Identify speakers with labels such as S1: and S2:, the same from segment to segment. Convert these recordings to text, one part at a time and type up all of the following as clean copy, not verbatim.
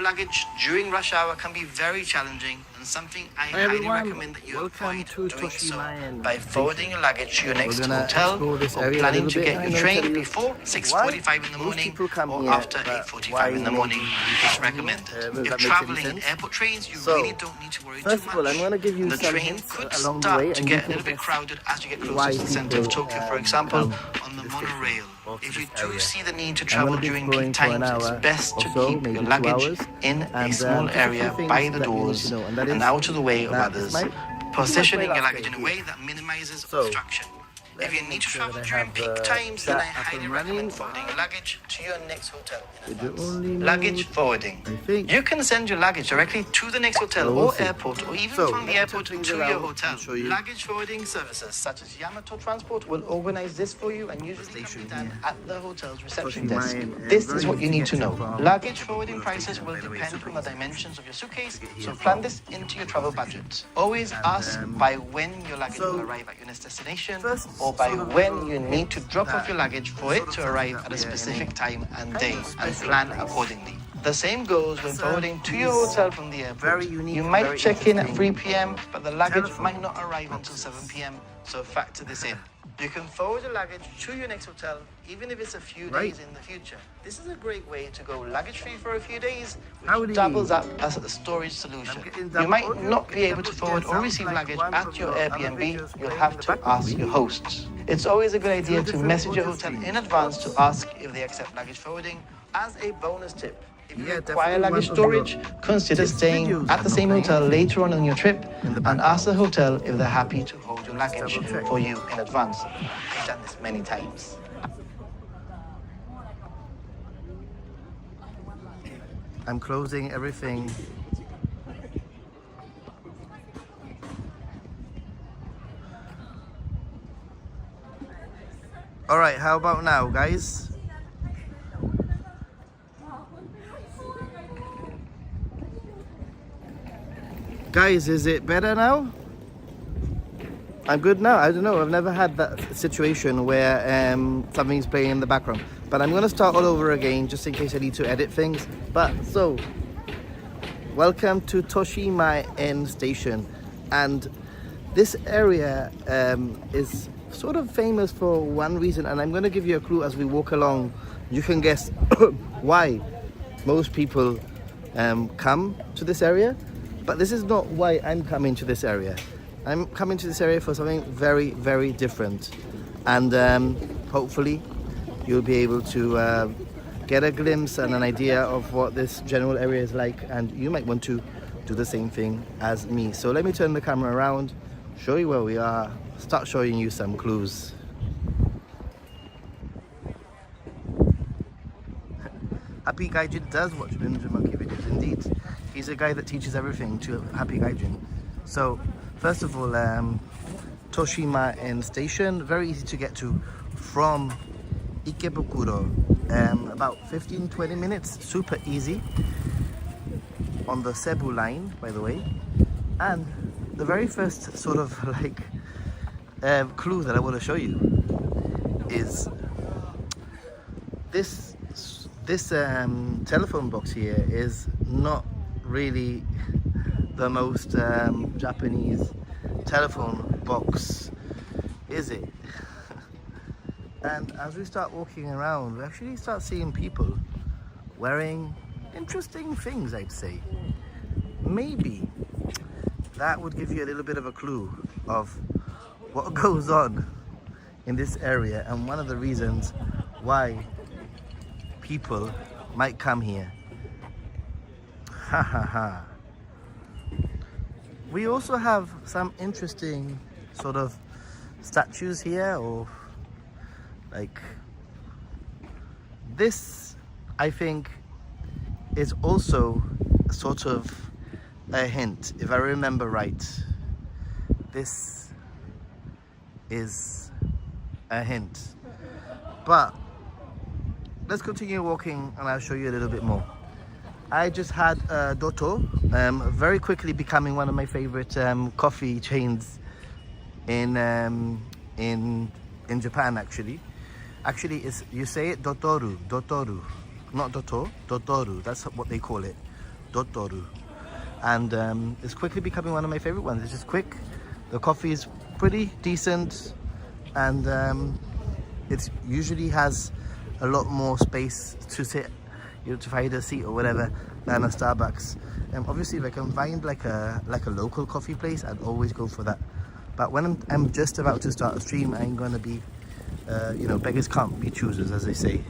S1: luggage during rush hour can be very challenging and something I highly recommend that you avoid doing so by forwarding your luggage to your next hotel or planning to get your train before 6:45 in the morning or after 8:45 in the morning. It's recommended. If traveling in airport trains, you really don't need to worry too much. The train could start to get a little bit crowded as you get closer to the center of Tokyo, for example, on the monorail. If you do see the need to travel during peak times, it's best to keep your luggage in a small area by the doors and out of the way of others, positioning your luggage in a way that minimizes obstruction. If you need to travel during peak times, then I highly recommend forwarding your luggage to your next hotel in advance. Luggage forwarding. You can send your luggage directly to the next hotel or airport, or even from the airport to your hotel. Luggage forwarding services such as Yamato Transport will organize this for you and usually can be done at the hotel's reception desk. This is what you need to know. Luggage forwarding prices will depend on the dimensions of your suitcase, so plan this into your travel budget. Always ask by when your luggage will arrive at your next destination, or by when you need to drop off your luggage for it to arrive at a specific time and day, and plan accordingly. The same goes when forwarding to your hotel from the airport. You might check in at 3 p.m, but the luggage might not arrive until 7 p.m, so factor this in. You can forward your luggage to your next hotel, even if it's a few days in the future. This is a great way to go luggage-free for a few days, which doubles up as a storage solution. You might not be able to forward or receive luggage at your Airbnb. You'll have to ask your hosts. It's always a good idea to message your hotel in advance to ask if they accept luggage forwarding. As a bonus tip, if you require luggage storage, consider staying at the same hotel later on your trip and ask the hotel if they're happy to hold your luggage for you in advance. I've done this many times.
S2: I'm closing everything. All right, how about now, guys? Guys, is it better now? I'm good now. I don't know. I've never had that situation where something's playing in the background. But I'm going to start all over again just in case I need to edit things. But so, welcome to Toshimaen Station. And this area is sort of famous for one reason. And I'm going to give you a clue as we walk along. You can guess why most people come to this area. But this is not why I'm coming to this area. I'm coming to this area for something very, very different. And hopefully you'll be able to get a glimpse and an idea of what this general area is like. And you might want to do the same thing as me. So let me turn the camera around, show you where we are, start showing you some clues. Happy Gaijin does watch Ninja Monkey videos, indeed. He's a guy that teaches everything to Happy Gaijin. So, first of all, Toshimaen Station, very easy to get to from Ikebukuro. About 15-20 minutes, super easy. On the Cebu line, by the way. And the very first sort of like clue that I want to show you is this telephone box here is not really the most Japanese telephone box, is it? And as we start walking around, we actually start seeing people wearing interesting things, I'd say. Maybe that would give you a little bit of a clue of what goes on in this area and one of the reasons why people might come here. Ha ha ha. We also have some interesting sort of statues here, or like this, I think, is also sort of a hint, if I remember right. This is a hint. But let's continue walking and I'll show you a little bit more. I just had Doto, very quickly becoming one of my favorite coffee chains in Japan, actually. Actually, it's, you say it Dotoru, not Doto, Dotoru. That's what they call it. Dotoru. And it's quickly becoming one of my favorite ones. It's just quick. The coffee is pretty decent, and it usually has a lot more space to sit, you know, to find a seat or whatever than a Starbucks. Obviously, if I can find like a local coffee place, I'd always go for that. But when I'm just about to start a stream, I'm gonna be, you know, beggars can't be choosers, as they say.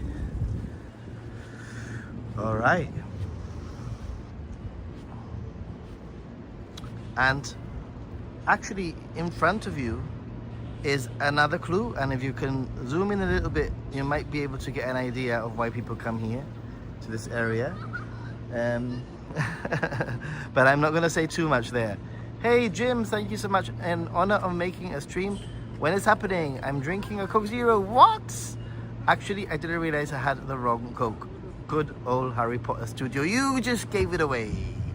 S2: All right. And actually, in front of you is another clue, and if you can zoom in a little bit, you might be able to get an idea of why people come here to this area. But I'm not going to say too much there. Hey Jim, thank you so much. In honor of making a stream, when it's happening, I'm drinking a Coke Zero. What? Actually, I didn't realize I had the wrong Coke. Good old Harry Potter studio. You just gave it away,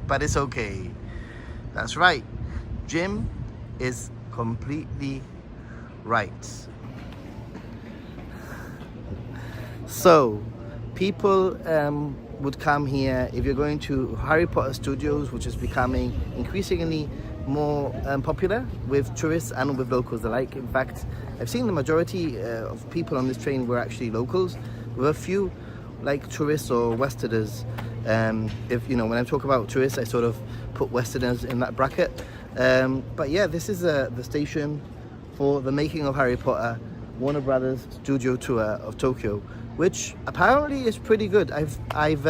S2: but it's okay. That's right. Jim is completely right. So, people would come here if you're going to Harry Potter Studios, which is becoming increasingly more popular with tourists and with locals alike. In fact, I've seen the majority of people on this train were actually locals, with a few like tourists or Westerners. If you know, when I talk about tourists, I sort of put Westerners in that bracket. But yeah, this is the station for the making of Harry Potter Warner Brothers Studio Tour of Tokyo, which apparently is pretty good. I've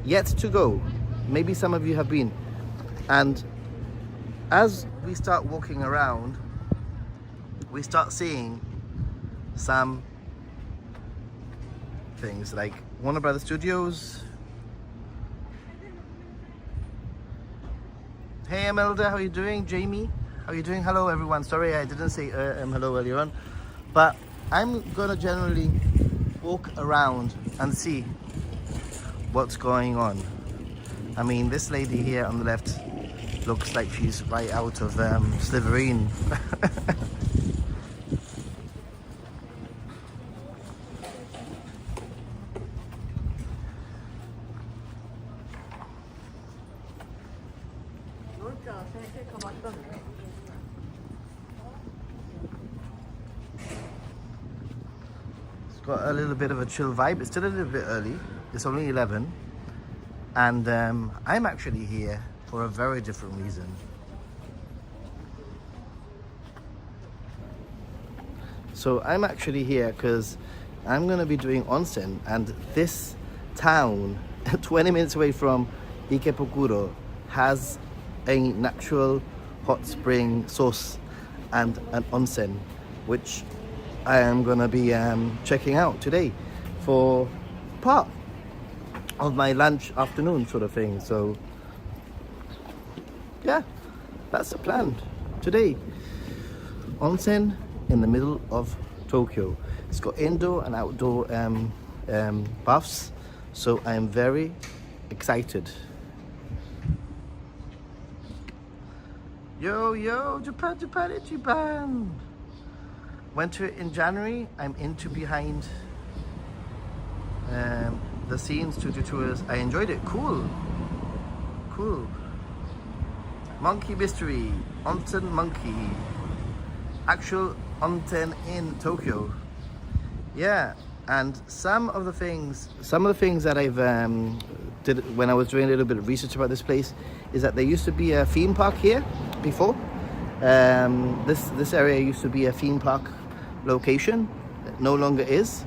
S2: yet to go. Maybe some of you have been. And as we start walking around, we start seeing some things like Warner Brothers Studios. Hey Imelda, how are you doing? Jamie, how are you doing? Hello everyone. Sorry I didn't say hello earlier on, but I'm gonna generally walk around and see what's going on. I mean, this lady here on the left looks like she's right out of Slytherin. It's got a little bit of a chill vibe. It's still a little bit early. It's only 11. And I'm actually here for a very different reason. So I'm actually here because I'm going to be doing onsen, and this town 20 minutes away from Ikebukuro has a natural hot spring source and an onsen, which I am going to be checking out today for part of my lunch afternoon sort of thing. So yeah, that's the plan today. Onsen in the middle of Tokyo. It's got indoor and outdoor baths, so I am very excited. Yo, Japan. Went to it in January. I'm into behind the scenes studio tours. I enjoyed it. Cool. Monkey mystery, onsen monkey, actual onsen in Tokyo. Yeah, and some of the things that I've did when I was doing a little bit of research about this place is that there used to be a theme park here before. This area used to be a theme park location. It no longer is,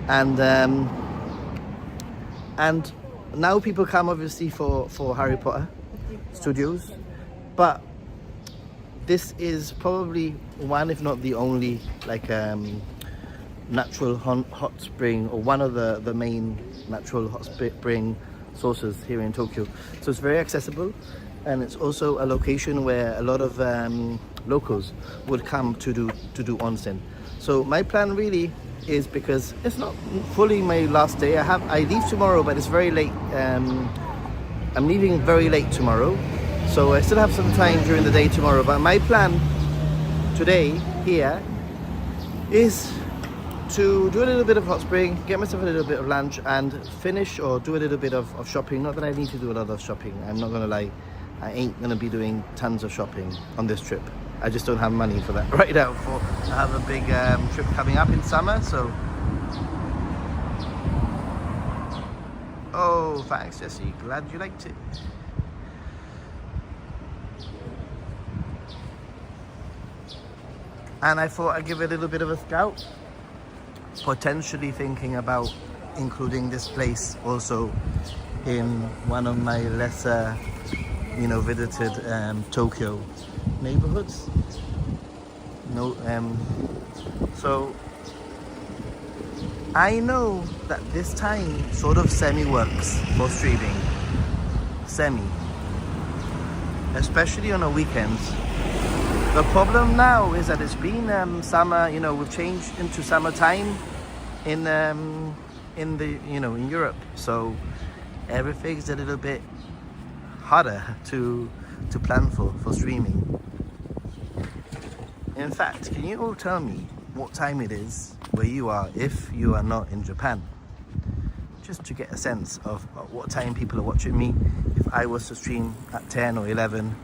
S2: and now people come obviously for Harry Potter Studios, but this is probably one, if not the only, like natural hot spring, or one of the main natural hot spring sources here in Tokyo. So it's very accessible, and it's also a location where a lot of locals would come to do onsen. So my plan really is, because it's not fully my last day. I leave tomorrow, but it's very late. I'm leaving very late tomorrow, so I still have some time during the day tomorrow. But my plan today here is to do a little bit of hot spring, get myself a little bit of lunch, and finish or do a little bit of shopping. Not that I need to do a lot of shopping, I'm not gonna lie. I ain't gonna be doing tons of shopping on this trip. I just don't have money for that right now. I have a big trip coming up in summer, so. Oh, thanks, Jesse. Glad you liked it. And I thought I'd give it a little bit of a scout. Potentially thinking about including this place also in one of my lesser, visited Tokyo neighborhoods. So I know that this time sort of semi-works for streaming. Especially on the weekends. The problem now is that it's been summer, we've changed into summertime in Europe. So everything's a little bit harder to plan for streaming. In fact, can you all tell me what time it is where you are if you are not in Japan? Just to get a sense of what time people are watching me if I was to stream at 10 or 11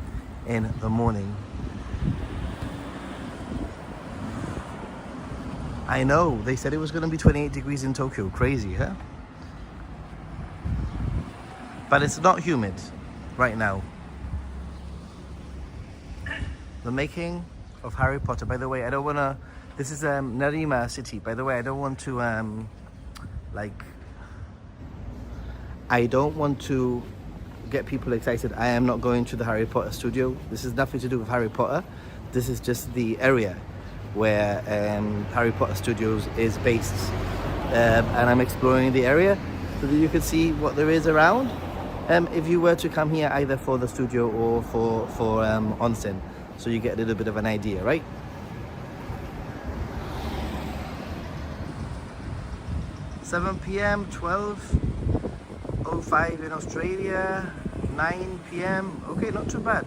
S2: in the morning. I know, they said it was going to be 28 degrees in Tokyo. Crazy, huh? But it's not humid right now. The making of Harry Potter. By the way, I don't want to... This is Nerima city. By the way, I don't want to... I don't want to get people excited. I am not going to the Harry Potter studio. This is nothing to do with Harry Potter. This is just the area where Harry Potter Studios is based, and I'm exploring the area so that you can see what there is around. If you were to come here either for the studio or for Onsen, so you get a little bit of an idea, right? (7 p.m. 12:05 in Australia, 9 p.m. Okay, not too bad.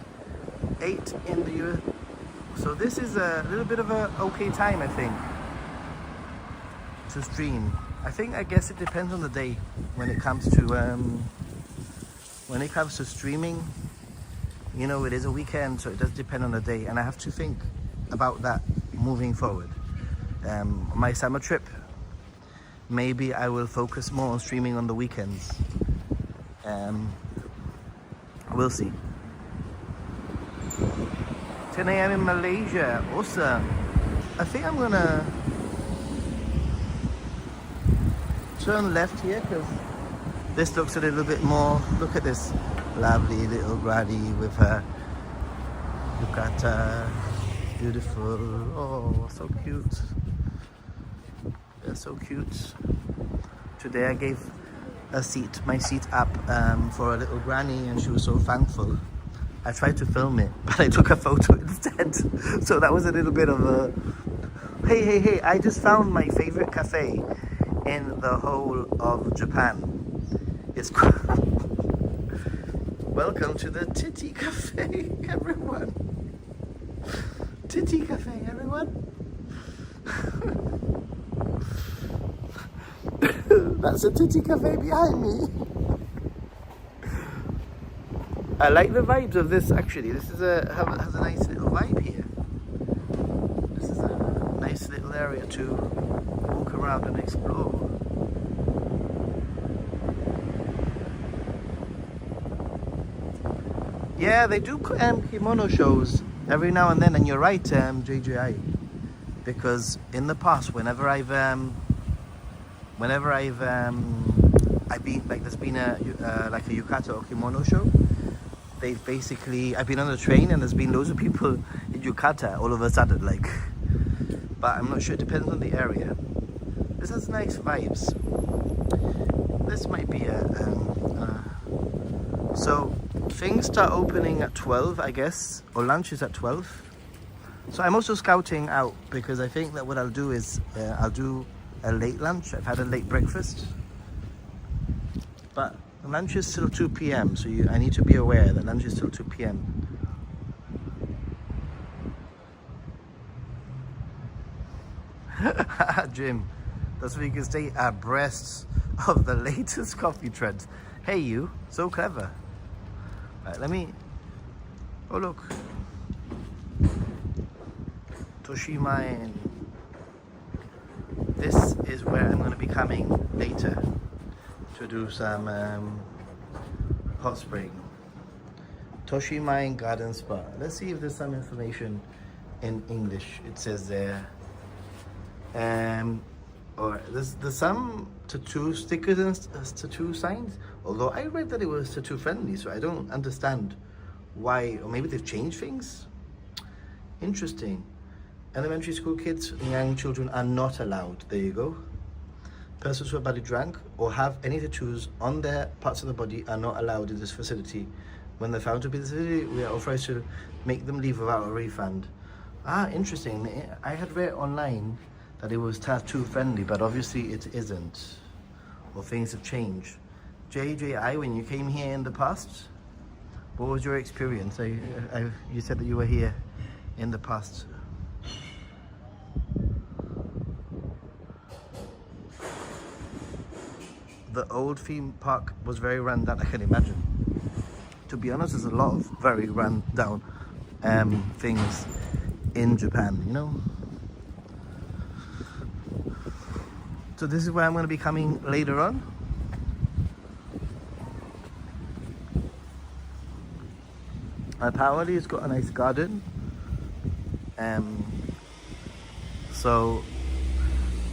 S2: 8 in the US. So this is a little bit of a okay time, I think, to stream. I guess it depends on the day when it comes to streaming. It is a weekend, so it does depend on the day, and I have to think about that moving forward. My summer trip, maybe I will focus more on streaming on the weekends. We'll see. 10 a.m. in Malaysia, awesome. I think I'm gonna turn left here because this looks a little bit more. Look at this lovely little granny with her yukata. Beautiful. Oh, so cute. They're so cute. Today I gave my seat up for a little granny, and she was so thankful. I tried to film it, but I took a photo instead. So that was a little bit of a... Hey, I just found my favorite cafe in the whole of Japan. It's welcome to the Titty Cafe, everyone. Titty Cafe, everyone. That's a Titty Cafe behind me. I like the vibes of this, actually. This is has a nice little vibe here. This is a nice little area to walk around and explore. Yeah, they do kimono shows every now and then, and you're right, JJI. Because in the past, whenever I've been, like, there's been a yukata or kimono show. They've basically, I've been on the train and there's been loads of people in yukata all of a sudden, like, but I'm not sure, it depends on the area. This has nice vibes. This might be so things start opening at 12, I guess, or lunch is at 12. So I'm also scouting out because I think that what I'll do is I'll do a late lunch. I've had a late breakfast, but lunch is till 2 p.m. So I need to be aware that lunch is till 2 p.m. Jim, That's so you can stay abreast of the latest coffee trends. Hey you, so clever. Right, let me, oh look. Toshimaen. This is where I'm going to be coming later to do some hot spring. Toshimaen Garden Spa. Let's see if there's some information in English. It says there. Or there's some tattoo stickers and tattoo signs. Although I read that it was tattoo friendly, so I don't understand why. Or maybe they've changed things. Interesting. Elementary school kids and young children are not allowed. There you go. Persons who are badly drunk or have any tattoos on their parts of the body are not allowed in this facility. When they're found to be in the facility, we are authorized to make them leave without a refund. Ah, interesting. I had read online that it was tattoo friendly, but obviously it isn't. Or things have changed. JJI, when you came here in the past, what was your experience? You said that you were here in the past. The old theme park was very run down, I can imagine. To be honest, there's a lot of very run down things in Japan, you know? So this is where I'm going to be coming later on. Apparently it's got a nice garden. So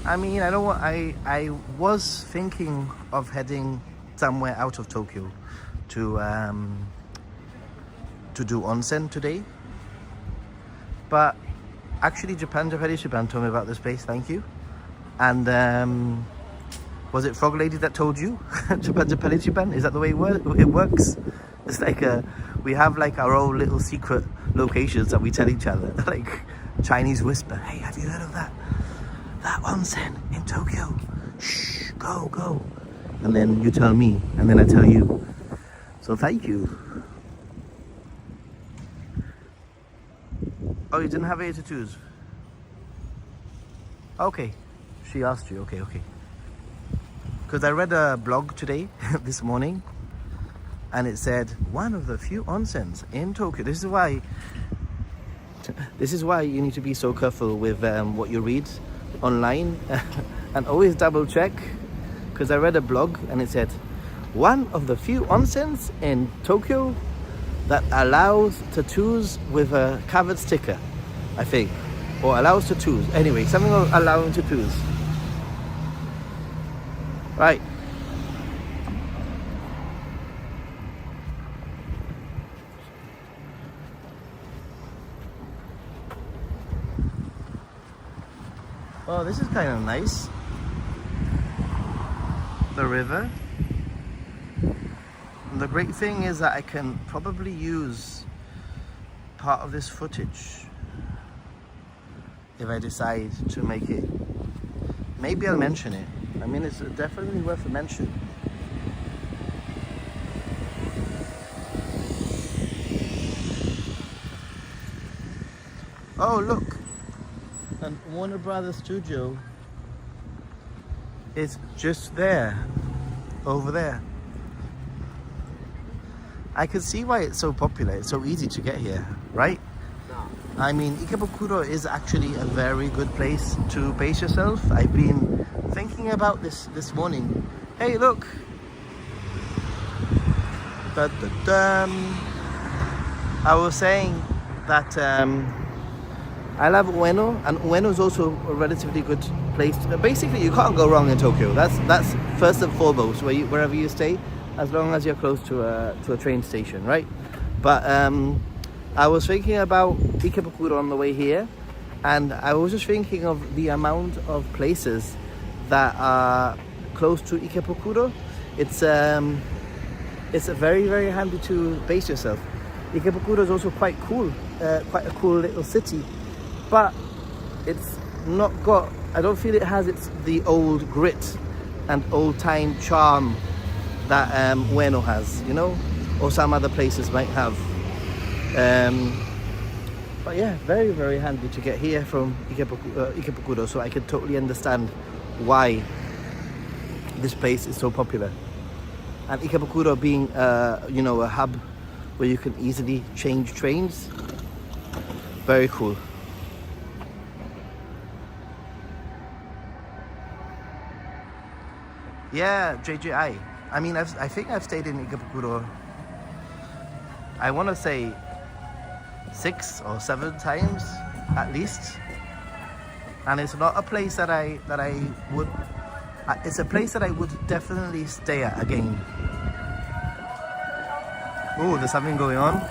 S2: I mean, I was thinking of heading somewhere out of Tokyo to do onsen today. But actually Japanese Japan told me about this place, thank you. And was it Frog Lady that told you? Japanese Japan? Is that the way it works? It's like we have like our own little secret locations that we tell each other. Like Chinese whisper, hey, have you heard of that? That onsen in Tokyo. Shh, go. And then you tell me, and then I tell you. So thank you. Oh, you didn't have any tattoos? Okay. She asked you, okay. Because I read a blog today, this morning, and it said, one of the few onsens in Tokyo. This is why you need to be so careful with what you read online and always double check, because I read a blog and it said one of the few onsens in Tokyo that allows tattoos with a covered sticker, I think, or allows tattoos. Anyway, something allowing tattoos. Right. Oh, this is kind of nice. The river. And the great thing is that I can probably use part of this footage if I decide to make it. Maybe I'll mention it. I mean, it's definitely worth a mention. Oh, look. And Warner Brothers Studio is just there, over there. I can see why it's so popular. It's so easy to get here, right? No. I mean, Ikebukuro is actually a very good place to base yourself. I've been thinking about this morning. Hey, look. I was saying that I love Ueno, and Ueno is also a relatively good place. Basically, you can't go wrong in Tokyo. That's first and foremost, wherever you stay, as long as you're close to a train station, right? But I was thinking about Ikebukuro on the way here, and I was just thinking of the amount of places that are close to Ikebukuro. It's a very, very handy to base yourself. Ikebukuro is also quite cool, quite a cool little city. But it's not got, I don't feel it has the old grit and old time charm that Ueno has, you know, or some other places might have. But yeah, very, very handy to get here from Ikebukuro, so I can totally understand why this place is so popular. And Ikebukuro being, you know, a hub where you can easily change trains. Very cool. Yeah, JJI. I mean, I think I've stayed in Ikebukuro, I want to say 6 or 7 times at least. And it's not a place that I would, it's a place that I would definitely stay at again. Oh, there's something going on.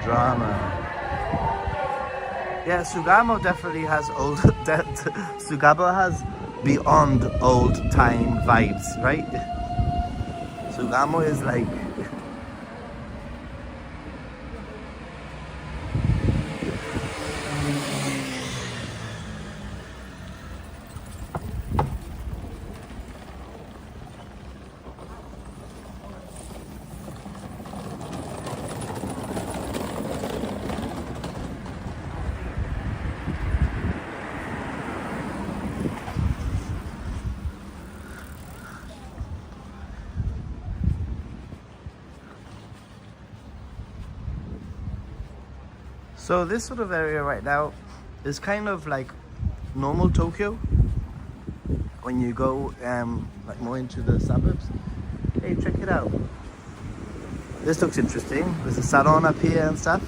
S2: Drama. Yeah, Sugamo definitely has old. Sugamo has beyond old time vibes, right? Sugamo is like. So this sort of area right now is kind of like normal Tokyo when you go like more into the suburbs. Hey, check it out. This looks interesting. There's a salon up here and stuff.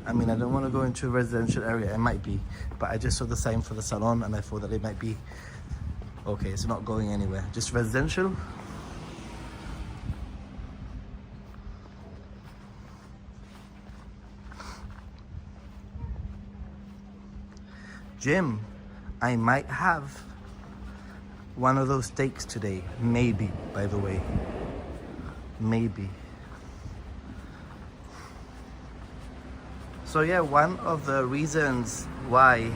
S2: I mean, I don't want to go into a residential area. It might be, but I just saw the sign for the salon and I thought that it might be. Okay, it's not going anywhere. Just residential. Gym. I might have one of those steaks today. Maybe, by the way. Maybe. So yeah, one of the reasons why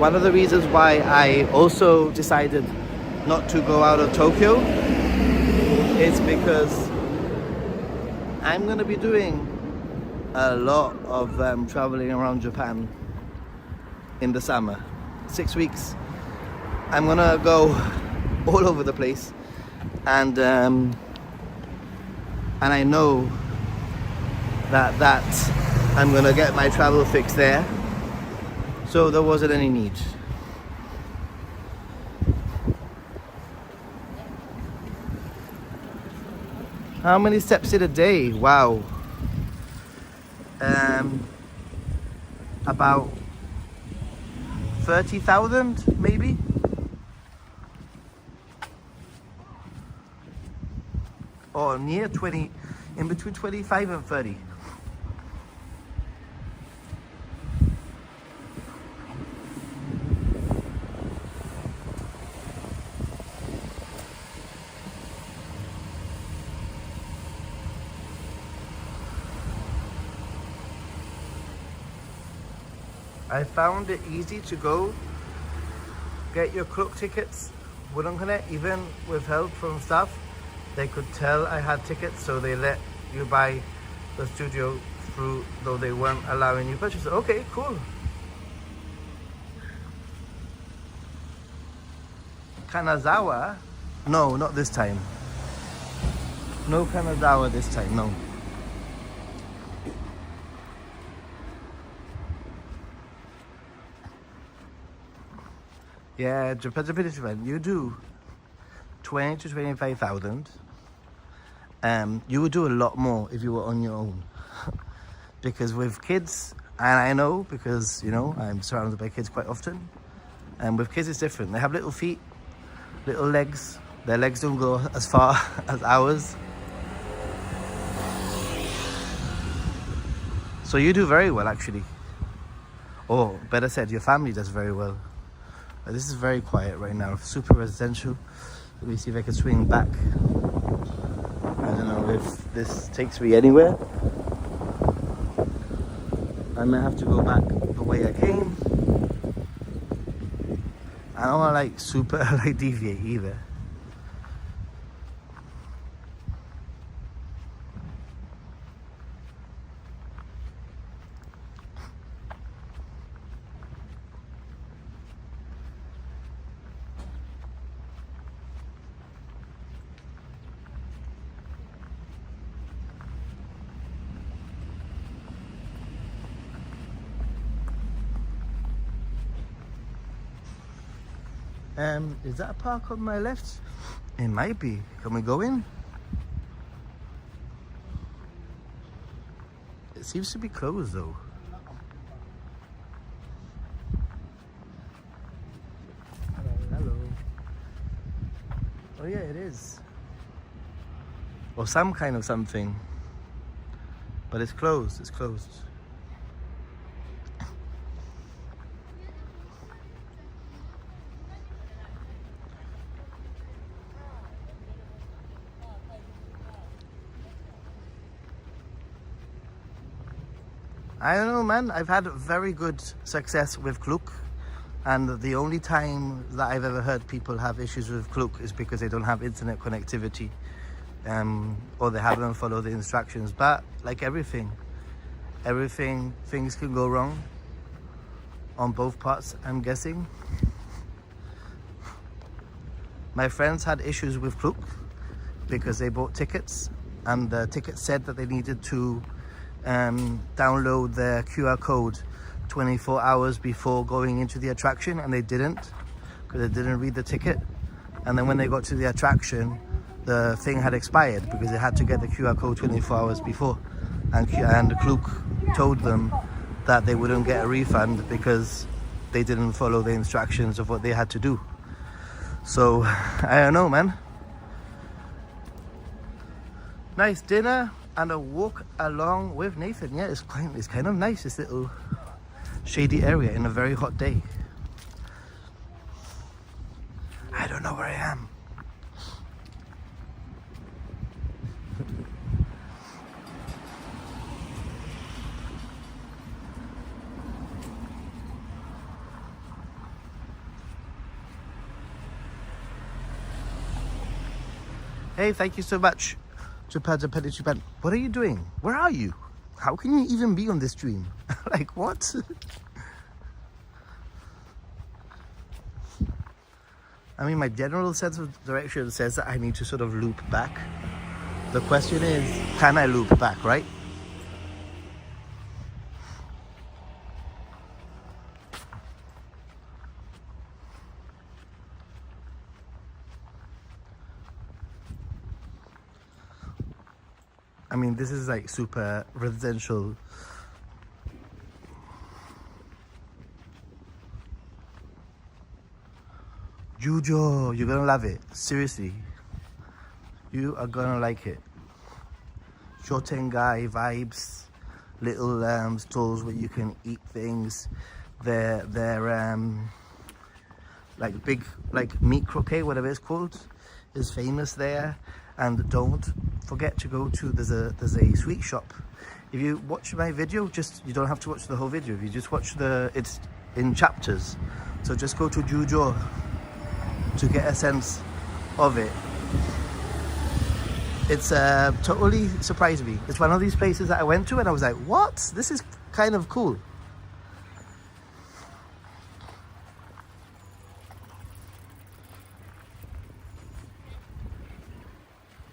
S2: I also decided not to go out of Tokyo is because I'm going to be doing a lot of traveling around Japan in the summer. 6 weeks. I'm going to go all over the place, and I know that I'm going to get my travel fix there. So there wasn't any need. How many steps in a day? Wow. About 30,000 maybe? Or near 20, in between 25 and 30. I found it easy to go get your cloak tickets. Even with help from staff, they could tell I had tickets, so they let you buy the studio through, though they weren't allowing you purchase it. Okay, cool. Kanazawa? No, not this time. No Kanazawa this time, no. Yeah, Japan, you do 20 to 25,000. You would do a lot more if you were on your own. Because with kids, and I know because, you know, I'm surrounded by kids quite often. And with kids it's different. They have little feet, little legs. Their legs don't go as far as ours. So you do very well, actually. Or better said, your family does very well. This is very quiet right now, super residential. Let me see if I can swing back. I don't know if this takes me anywhere. I may have to go back the way I came. I don't want to like super like deviate either. Is that a park on my left? It might be. Can we go in? It seems to be closed though. Hello. Oh yeah, it is. Or some kind of something. But it's closed, it's closed. I don't know, man. I've had very good success with Klook, and the only time that I've ever heard people have issues with Klook is because they don't have internet connectivity, or they haven't followed the instructions. But like everything, things can go wrong on both parts, I'm guessing. My friends had issues with Klook because they bought tickets, and the ticket said that they needed to download their QR code 24 hours before going into the attraction, and they didn't, because they didn't read the ticket. And then when they got to the attraction, the thing had expired because they had to get the QR code 24 hours before, and Klook told them that they wouldn't get a refund because they didn't follow the instructions of what they had to do. So I don't know, man. Nice dinner and a walk along with Nathan. Yeah, it's kind of nice, this little shady area in a very hot day. I don't know where I am. Hey, thank you so much. Japan. What are you doing? Where are you? How can you even be on this stream? Like, what? I mean, my general sense of direction says that I need to sort of loop back. The question is, can I loop back, right? I mean, this is like super residential. Jujo, you're gonna love it. Seriously. You are gonna like it. Shotengai vibes. Little stalls where you can eat things. They're like big, like meat croquet, whatever it's called, is famous there. And don't forget to go to, there's a sweet shop. If you watch my video, you don't have to watch the whole video. If you just watch it's in chapters. So just go to Jujo to get a sense of it. It's totally surprised me. It's one of these places that I went to and I was like, what? This is kind of cool.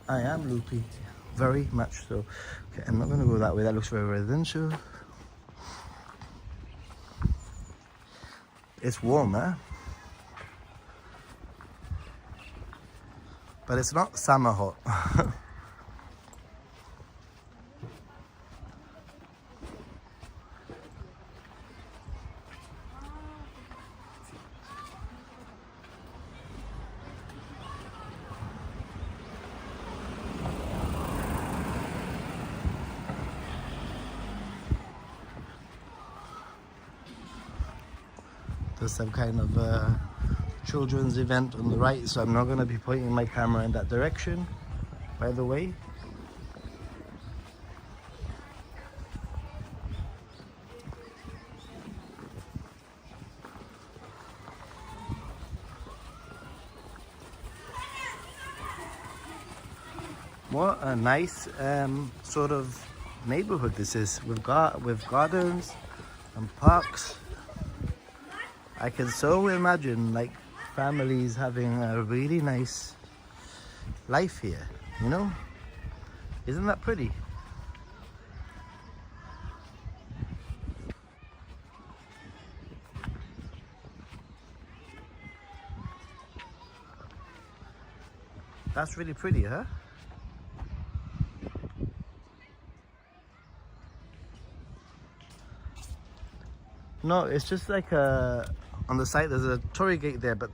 S2: I am loopy, very much so. Okay, I'm not going to go that way. That looks very residential. It's warmer, but it's not summer hot. for some kind of children's event on the right, so I'm not going to be pointing my camera in that direction, by the way. What a nice sort of neighborhood this is, with gardens and parks. I can so imagine like families having a really nice life here, you know? Isn't that pretty? That's really pretty, huh? No, it's just like on the side there's a torii gate there, but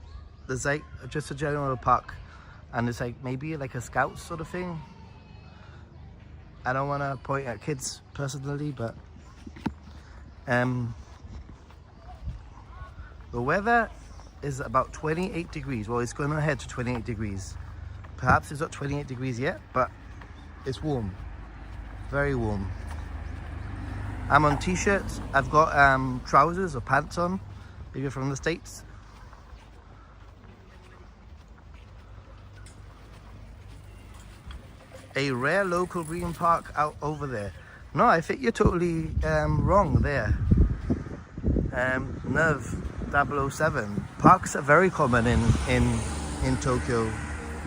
S2: there's like just a general park, and it's like maybe like a scout sort of thing. I don't want to point at kids personally, but the weather is about 28 degrees. Well, it's going ahead to 28 degrees. Perhaps it's not 28 degrees yet, but it's warm, very warm. I'm on t-shirts. I've got trousers or pants on, maybe from the States. A rare local green park out over there. No, I think you're totally wrong there. Nerv 007. Parks are very common in Tokyo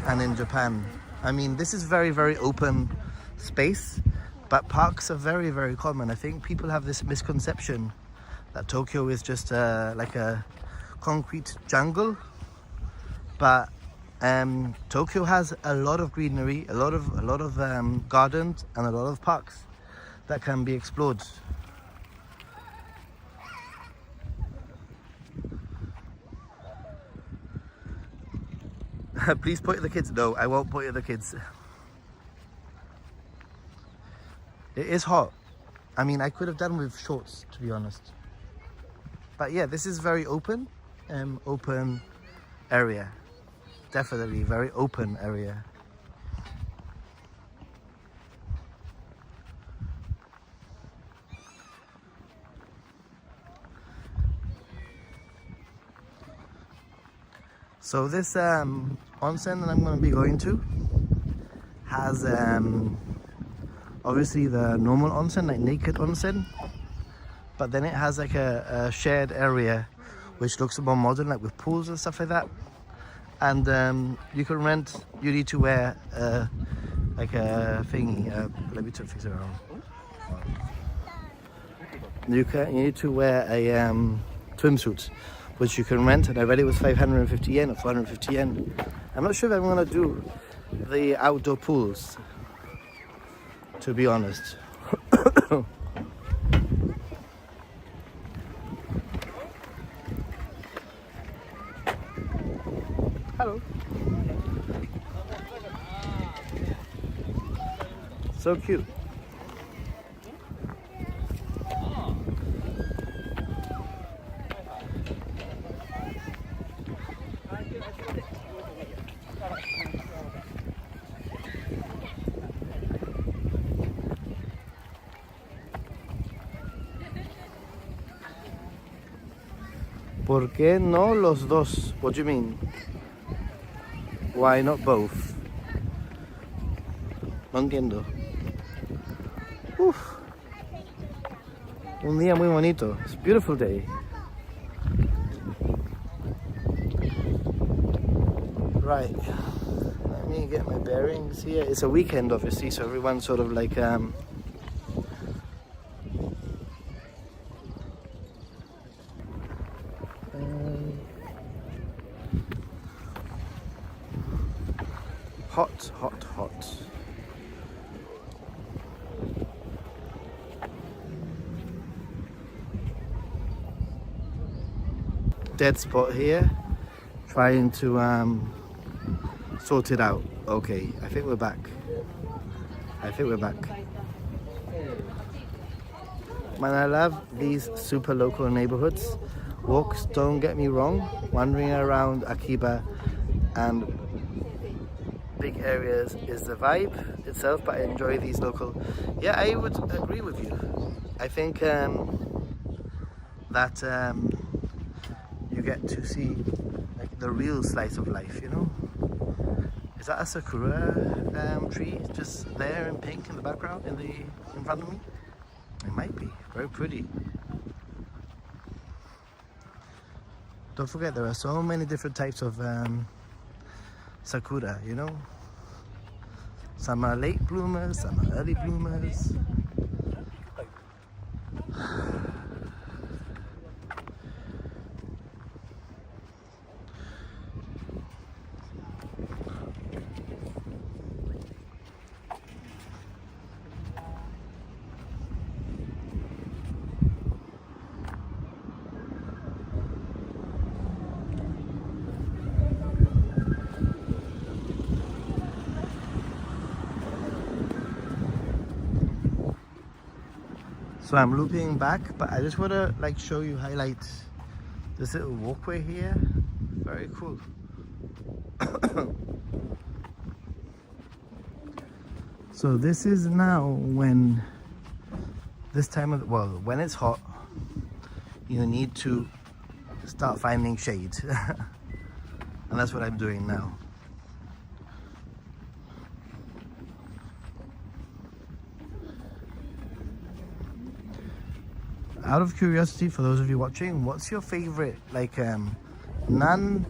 S2: and in Japan. I mean, this is very, very open space. But parks are very, very common. I think people have this misconception that Tokyo is just like a concrete jungle. But Tokyo has a lot of greenery, a lot of gardens, and a lot of parks that can be explored. Please point at the kids. No, I won't point at the kids. It is hot. I mean, I could have done with shorts, to be honest. But yeah, this is very open area. Definitely very open area. So this onsen that I'm going to be going to has obviously the normal onsen, like naked onsen, but then it has like a shared area which looks more modern, like with pools and stuff like that. And you can rent. You need to wear like a thingy. Let me fix it around. You need to wear a swimsuit, which you can rent, and I read it was 550 yen or 450 yen. I'm not sure if I'm gonna do the outdoor pools, to be honest. Hello. So cute. ¿Por qué no los dos? What do you mean? Why not both? No entiendo. Uf. Un día muy bonito. It's a beautiful day. Right. Let me get my bearings here. It's a weekend, obviously, so everyone's sort of like hot, hot, hot. Dead spot here. Trying to sort it out. Okay, I think we're back. Man, I love these super local neighborhoods walks, don't get me wrong. Wandering around Akiba and big areas is the vibe itself, but I enjoy these local. Yeah, I would agree with you. I think that you get to see like the real slice of life, you know. Is that a sakura tree just there in pink in the background in front of me? It might be very pretty. Don't forget there are so many different types of sakura, you know. Some are late bloomers, some are early bloomers. So I'm looping back, but I just want to like show you, highlight this little walkway here. Very cool. So this is now when this time of well, when it's hot, you need to start finding shade. And that's what I'm doing now. Out of curiosity, for those of you watching, what's your favorite like non-big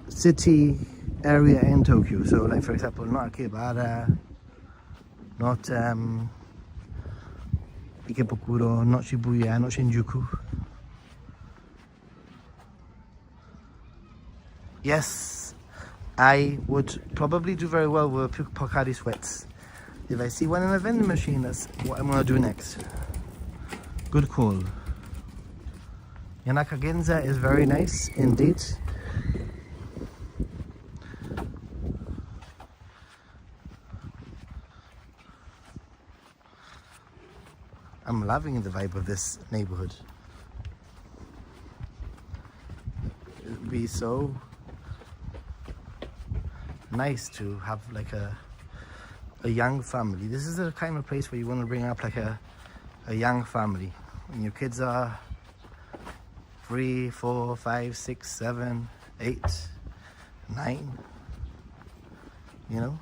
S2: city area in Tokyo? So like, for example, not Akihabara, not Ikebukuro, not Shibuya, not Shinjuku. Yes, I would probably do very well with Pocari Sweats. If I see one in a vending machine, that's what I'm gonna do next. Good call. Yanaka Ginza is very nice indeed. I'm loving the vibe of this neighborhood. It would be so nice to have like a young family. This is the kind of place where you want to bring up like a young family. When your kids are 3, 4, 5, 6, 7, 8, 9, you know?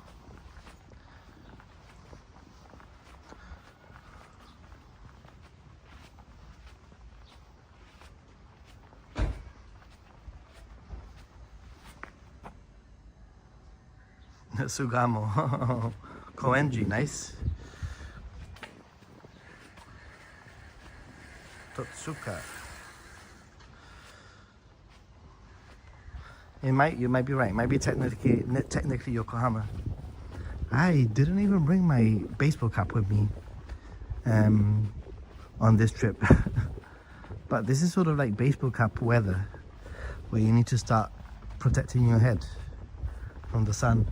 S2: Sugamo. Koenji, nice. Totsuka. You might be right. It might be technically Yokohama. I didn't even bring my baseball cap with me on this trip. But this is sort of like baseball cap weather, where you need to start protecting your head from the sun.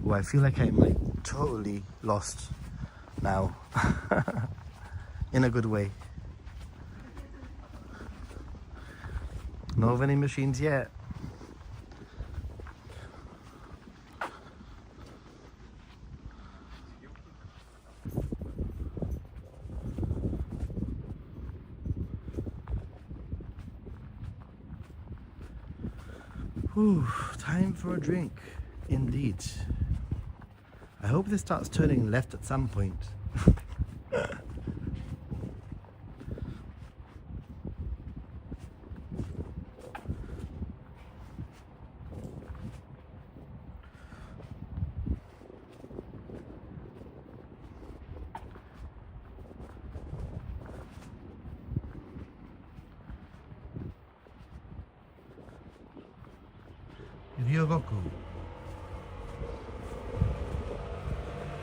S2: Oh, I feel like I'm like totally lost now. In a good way. No vending machines yet. Whew, time for a drink, indeed. I hope this starts turning left at some point. Ryogoku.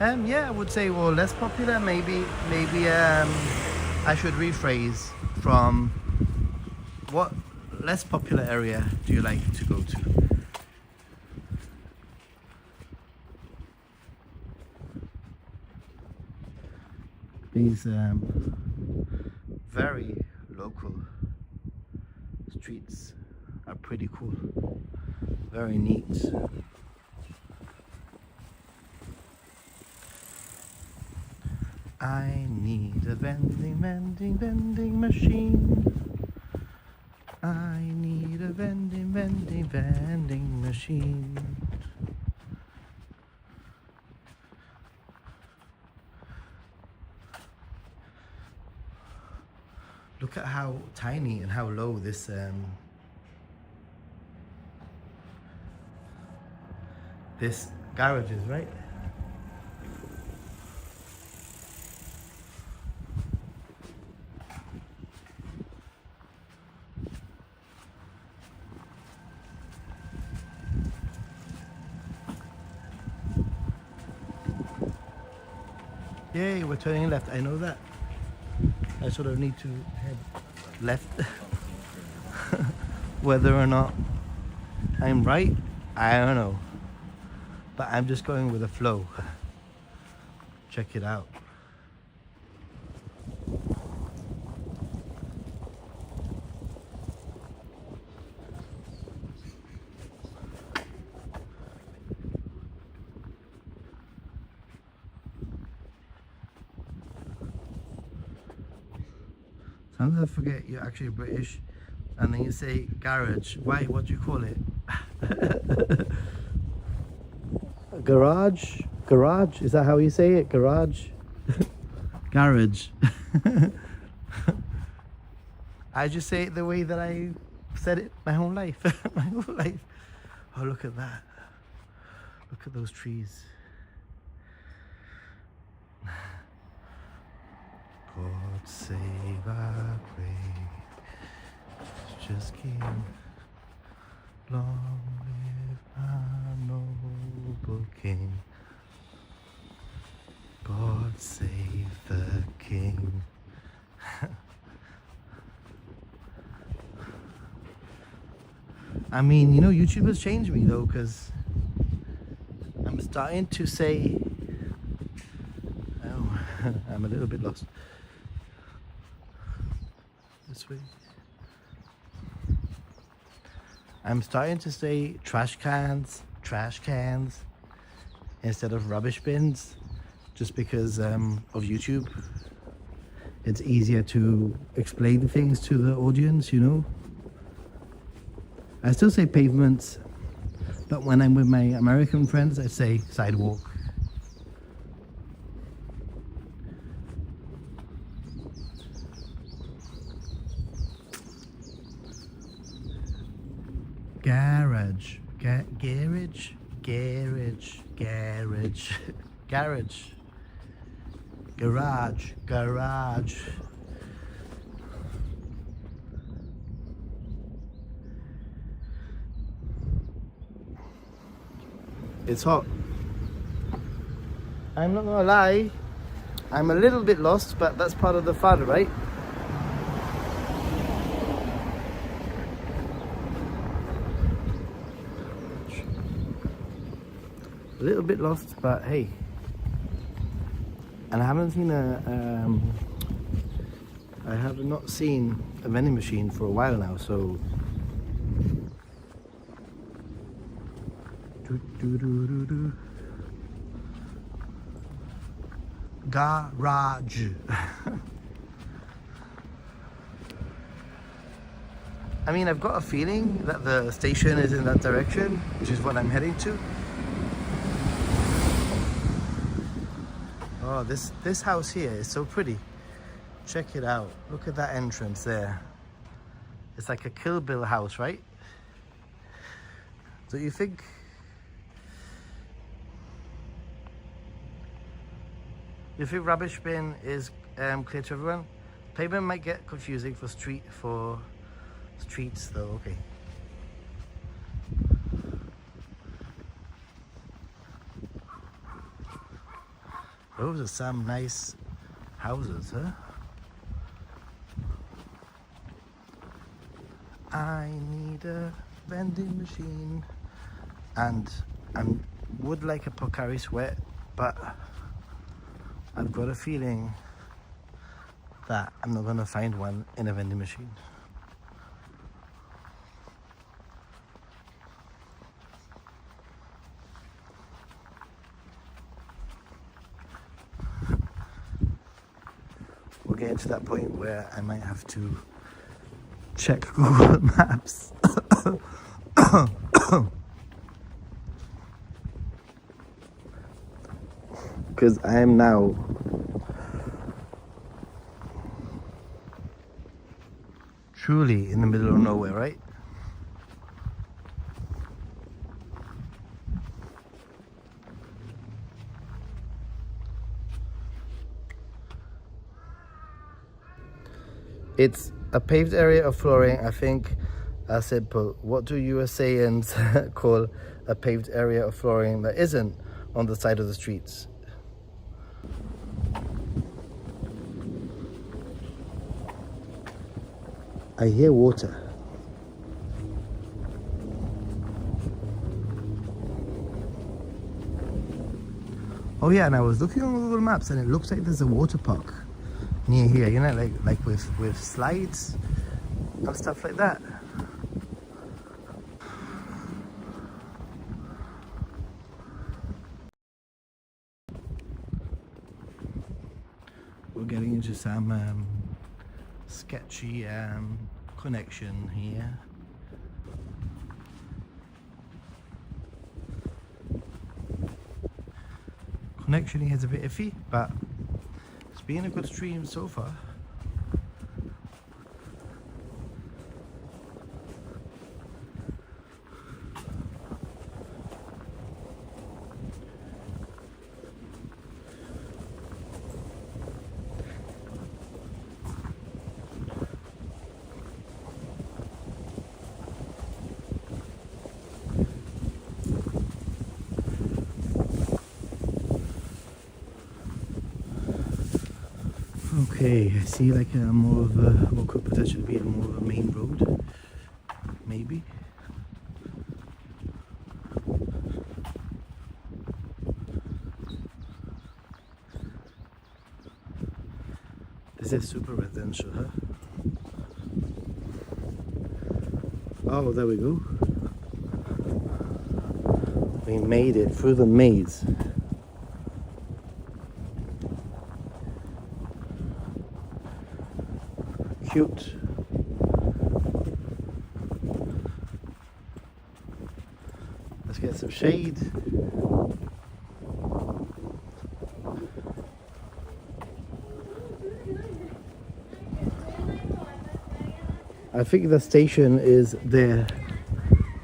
S2: Yeah, I would say, well, less popular. Maybe I should rephrase from what less popular area do you like to go to? Please very local. Streets are pretty cool, very neat. I need a vending machine. I need a vending machine. Look at how tiny and how low this this garage is, right? Yay, we're turning left. I know that. I sort of need to head left. Whether or not I'm right, I don't know. But I'm just going with the flow. Check it out. Sometimes I forget you're actually British, and then you say garage. Why? What do you call it? Garage? Garage? Is that how you say it? Garage? Garage. I just say it the way that I said it my whole life. My whole life. Oh, look at that. Look at those trees. God save our Queen, just King, long live our noble King. God save the King. I mean, you know, YouTube has changed me though, because I'm starting to say, oh, I'm a little bit lost. This way. I'm starting to say trash cans instead of rubbish bins, just because of YouTube. It's easier to explain things to the audience, you know. I still say pavements, but when I'm with my American friends, I say sidewalk. Garage, garage, garage, garage, garage, garage, garage. It's hot. I'm not gonna lie, I'm a little bit lost, but that's part of the fun, right? A little bit lost, but hey. And I haven't seen I have not seen a vending machine for a while now, so. Garage. I mean, I've got a feeling that the station is in that direction, which is what I'm heading to. Oh, this house here is so pretty. Check it out. Look at that entrance there. It's like a Kill Bill house, right? Do you think? You think rubbish bin is clear to everyone? Pavement might get confusing for streets though. Okay. Those are some nice houses, huh? I need a vending machine, and I would like a Pocari Sweat, but I've got a feeling that I'm not gonna find one in a vending machine. We're getting to that point where I might have to check Google Maps. Because I am now truly in the middle of nowhere, right? It's a paved area of flooring. I think I said, but what do USAians call a paved area of flooring that isn't on the side of the streets? I hear water. Oh yeah, and I was looking on Google Maps and it looks like there's a water park near here, you know, like with slides and stuff like that. We're getting into some sketchy connection here. Connection here is a bit iffy, but it's been a good stream so far. Okay, I see like a more of a, what could potentially be a more of a main road, maybe. This is super residential, huh? Oh, there we go. We made it through the maze. Cute. Let's get some shade. I think the station is there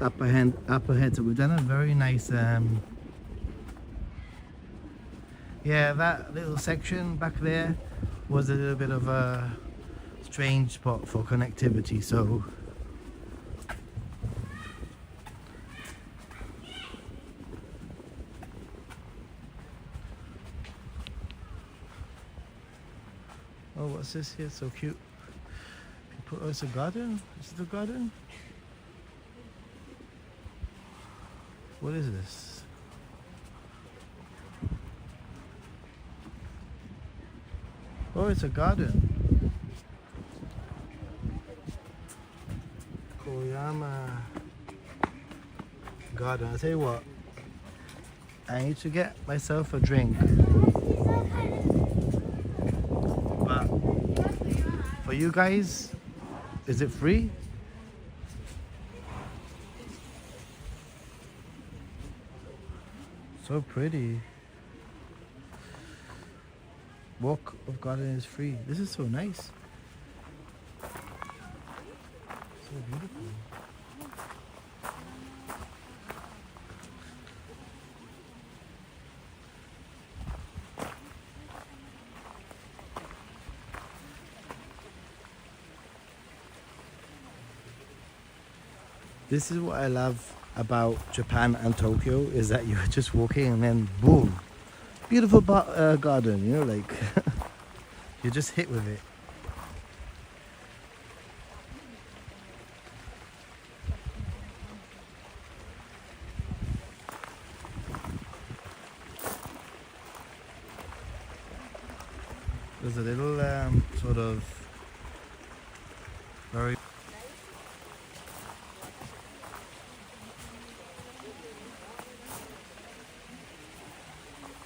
S2: up ahead. So we've done a very nice yeah, that little section back there was a little bit of a strange spot for connectivity, so oh, what's this here? So cute. Oh, it's a garden? Is it a garden? What is this? Oh, it's a garden. Koyama garden. I tell you what, I need to get myself a drink. But for you guys, is it free? So pretty. Walk of garden is free. This is so nice. So beautiful. This is what I love about Japan and Tokyo, is that you're just walking and then boom, beautiful garden, you know, like you're just hit with it. There's a little sort of very...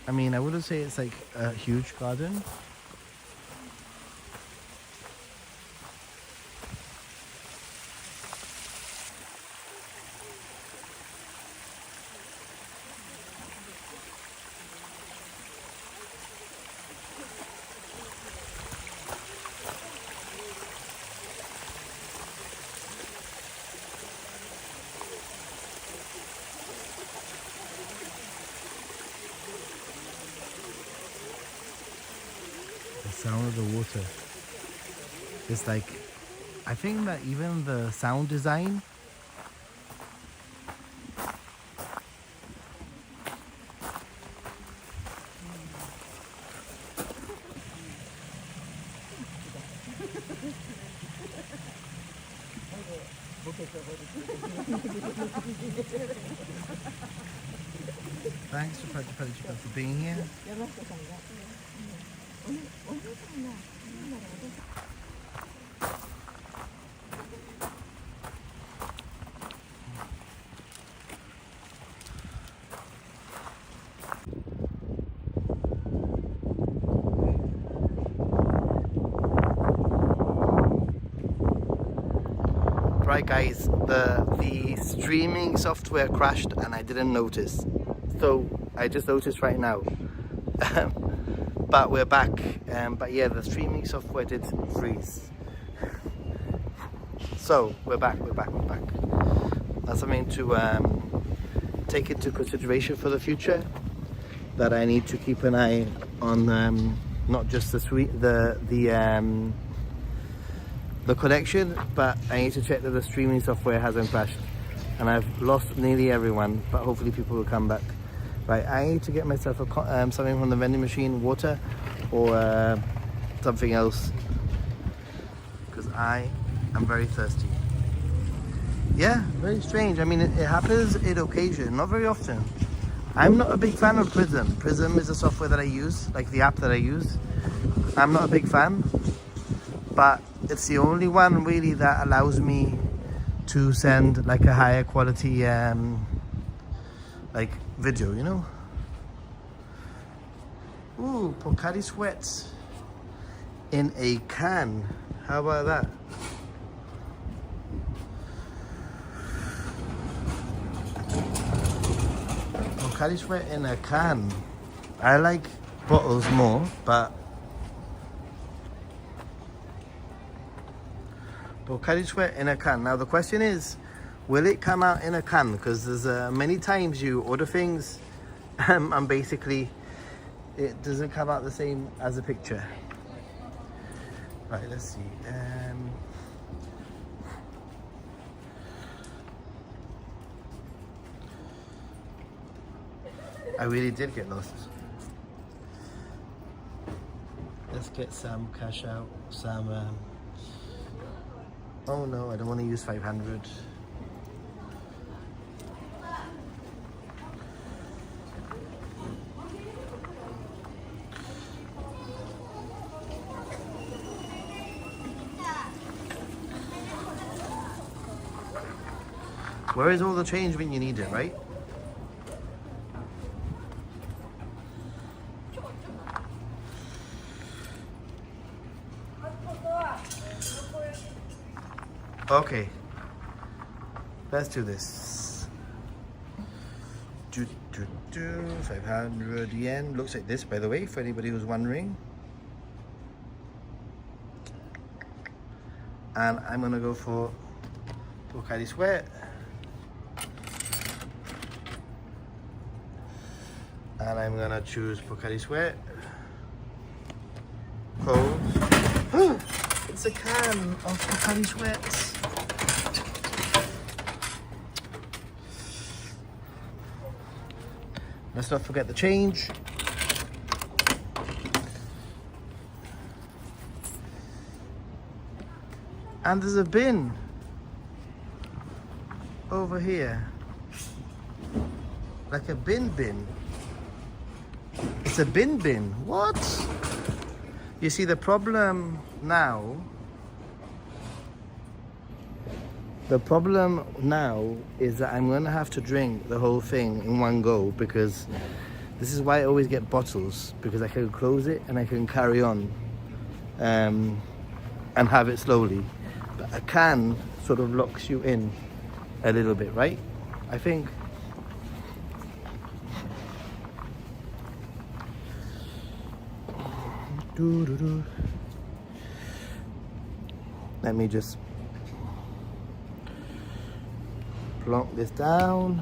S2: I mean, I wouldn't say it's like a huge garden. Sound of the water. It's like, I think that even the sound design thanks for being here. Right guys, the streaming software crashed and I didn't notice. So I just noticed right now. But we're back. But yeah, the streaming software did freeze. So we're back. That's something to take into consideration for the future. That I need to keep an eye on not just the connection, but I need to check that the streaming software hasn't crashed. And I've lost nearly everyone, but hopefully people will come back. Right, I need to get myself something from the vending machine, water or something else, because I am very thirsty. Yeah, very strange. I mean, it happens in occasion, not very often. I'm not a big fan of Prism. Prism is a software that I use, like the app that I use. I'm not a big fan, but it's the only one really that allows me to send like a higher quality like video, you know. Ooh, Pocari Sweats in a can. How about that? Pocari Sweat in a can. I like bottles more, but Pocari Sweat in a can. Now the question is, will it come out in a can? Because there's many times you order things and basically it doesn't come out the same as a picture. Right, let's see. I really did get lost. Let's get some cash out, some oh no, I don't want to use 500. Where is all the change when you need it, right? Okay, let's do this. 500 yen. Looks like this, by the way, for anybody who's wondering. And I'm gonna go for Pocari Sweat. And I'm gonna choose Pocari Sweat. Cold. It's a can of Pocari Sweat. Let's not forget the change. And there's a bin over here. Like a bin. It's a bin. What? You see, the problem now is that I'm going to have to drink the whole thing in one go, because this is why I always get bottles, because I can close it and I can carry on and have it slowly. But a can sort of locks you in a little bit, right? I think. Let me just plonk this down.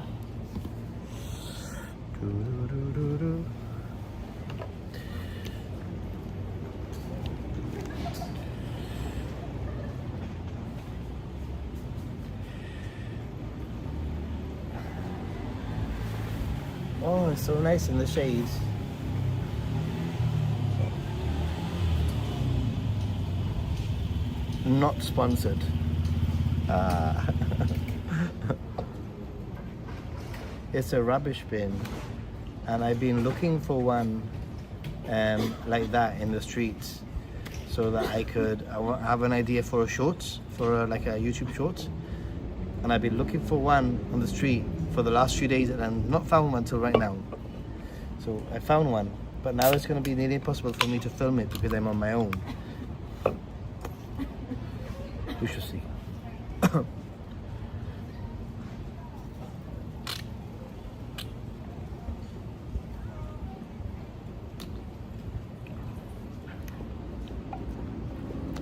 S2: Oh, it's so nice in the shade. Not sponsored. It's a rubbish bin, and I've been looking for one like that in the streets, so that I have an idea for a short, like a YouTube short. And I've been looking for one on the street for the last few days, and I've not found one till right now. So I found one, but now it's going to be nearly impossible for me to film it because I'm on my own. We shall see.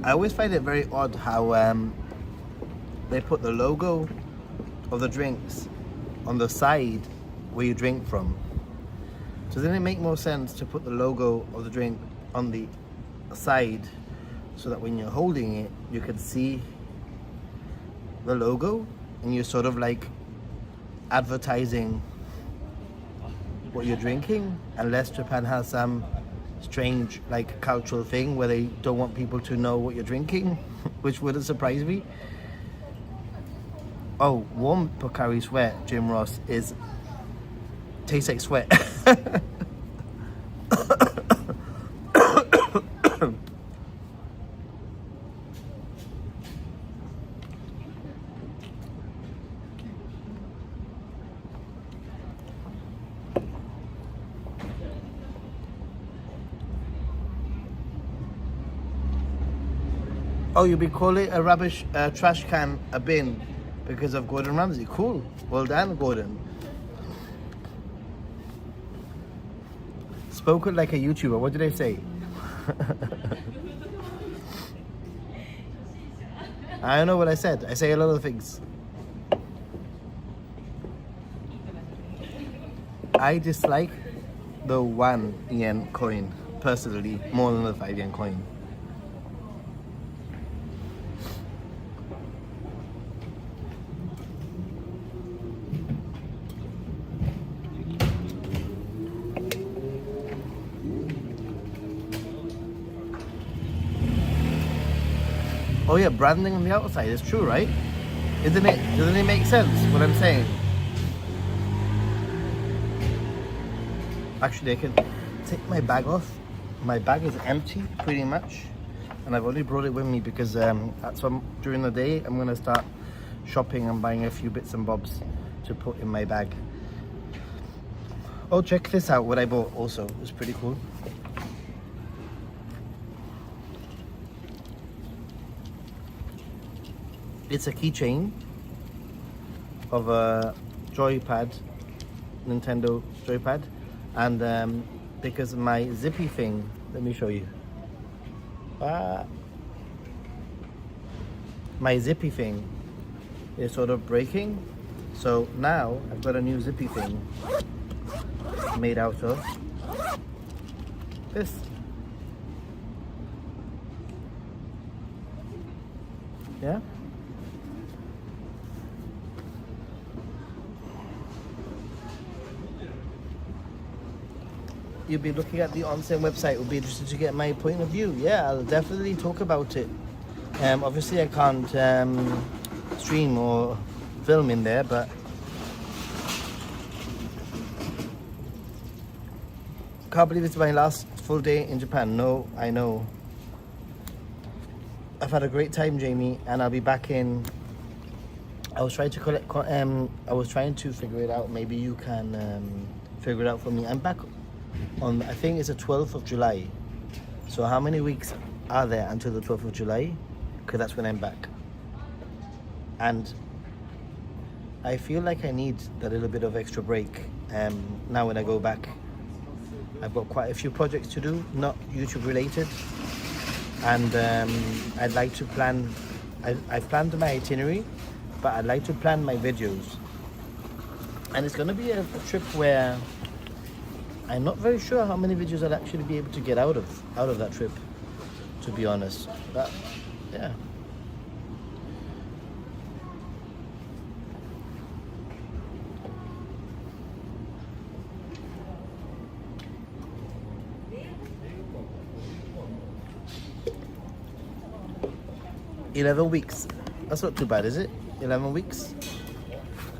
S2: I always find it very odd how they put the logo of the drinks on the side where you drink from. Doesn't it make more sense to put the logo of the drink on the side, so that when you're holding it, you can see the logo and you're sort of like advertising what you're drinking? Unless Japan has some strange like cultural thing where they don't want people to know what you're drinking, which wouldn't surprise me. Oh, warm Pocari Sweat, Jim Ross, tastes like sweat. Oh, you've been calling a rubbish trash can a bin because of Gordon Ramsay. Cool. Well done, Gordon. Spoken like a YouTuber. What did I say? I don't know what I said. I say a lot of things. I dislike the 1 yen coin, personally, more than the 5 yen coin. Oh yeah, branding on the outside is true, right? Isn't it? Doesn't it make sense what I'm saying? Actually, I can take my bag off. My bag is empty, pretty much, and I've only brought it with me because during the day I'm gonna start shopping and buying a few bits and bobs to put in my bag. Oh, check this out! What I bought also, it's pretty cool. It's a keychain of a joypad, Nintendo joypad, and because my zippy thing, let me show you. My zippy thing is sort of breaking, so now I've got a new zippy thing made out of this. Yeah. You'll be looking at the Onsen website. Would be interested to get my point of view. Yeah, I'll definitely talk about it. Obviously I can't stream or film in there, but can't believe it's my last full day in Japan. No, I know. I've had a great time, Jamie, and I'll be back in. I was trying to I was trying to figure it out. Maybe you can figure it out for me. I'm back on, I think it's the 12th of July. So how many weeks are there until the 12th of July? Because that's when I'm back. And I feel like I need that little bit of extra break now when I go back. I've got quite a few projects to do, not YouTube related. And I'd like to plan, I've planned my itinerary, but I'd like to plan my videos. And it's going to be a trip where I'm not very sure how many videos I'll actually be able to get out of that trip, to be honest. But yeah. $11 weeks. That's not too bad, is it? 11 weeks?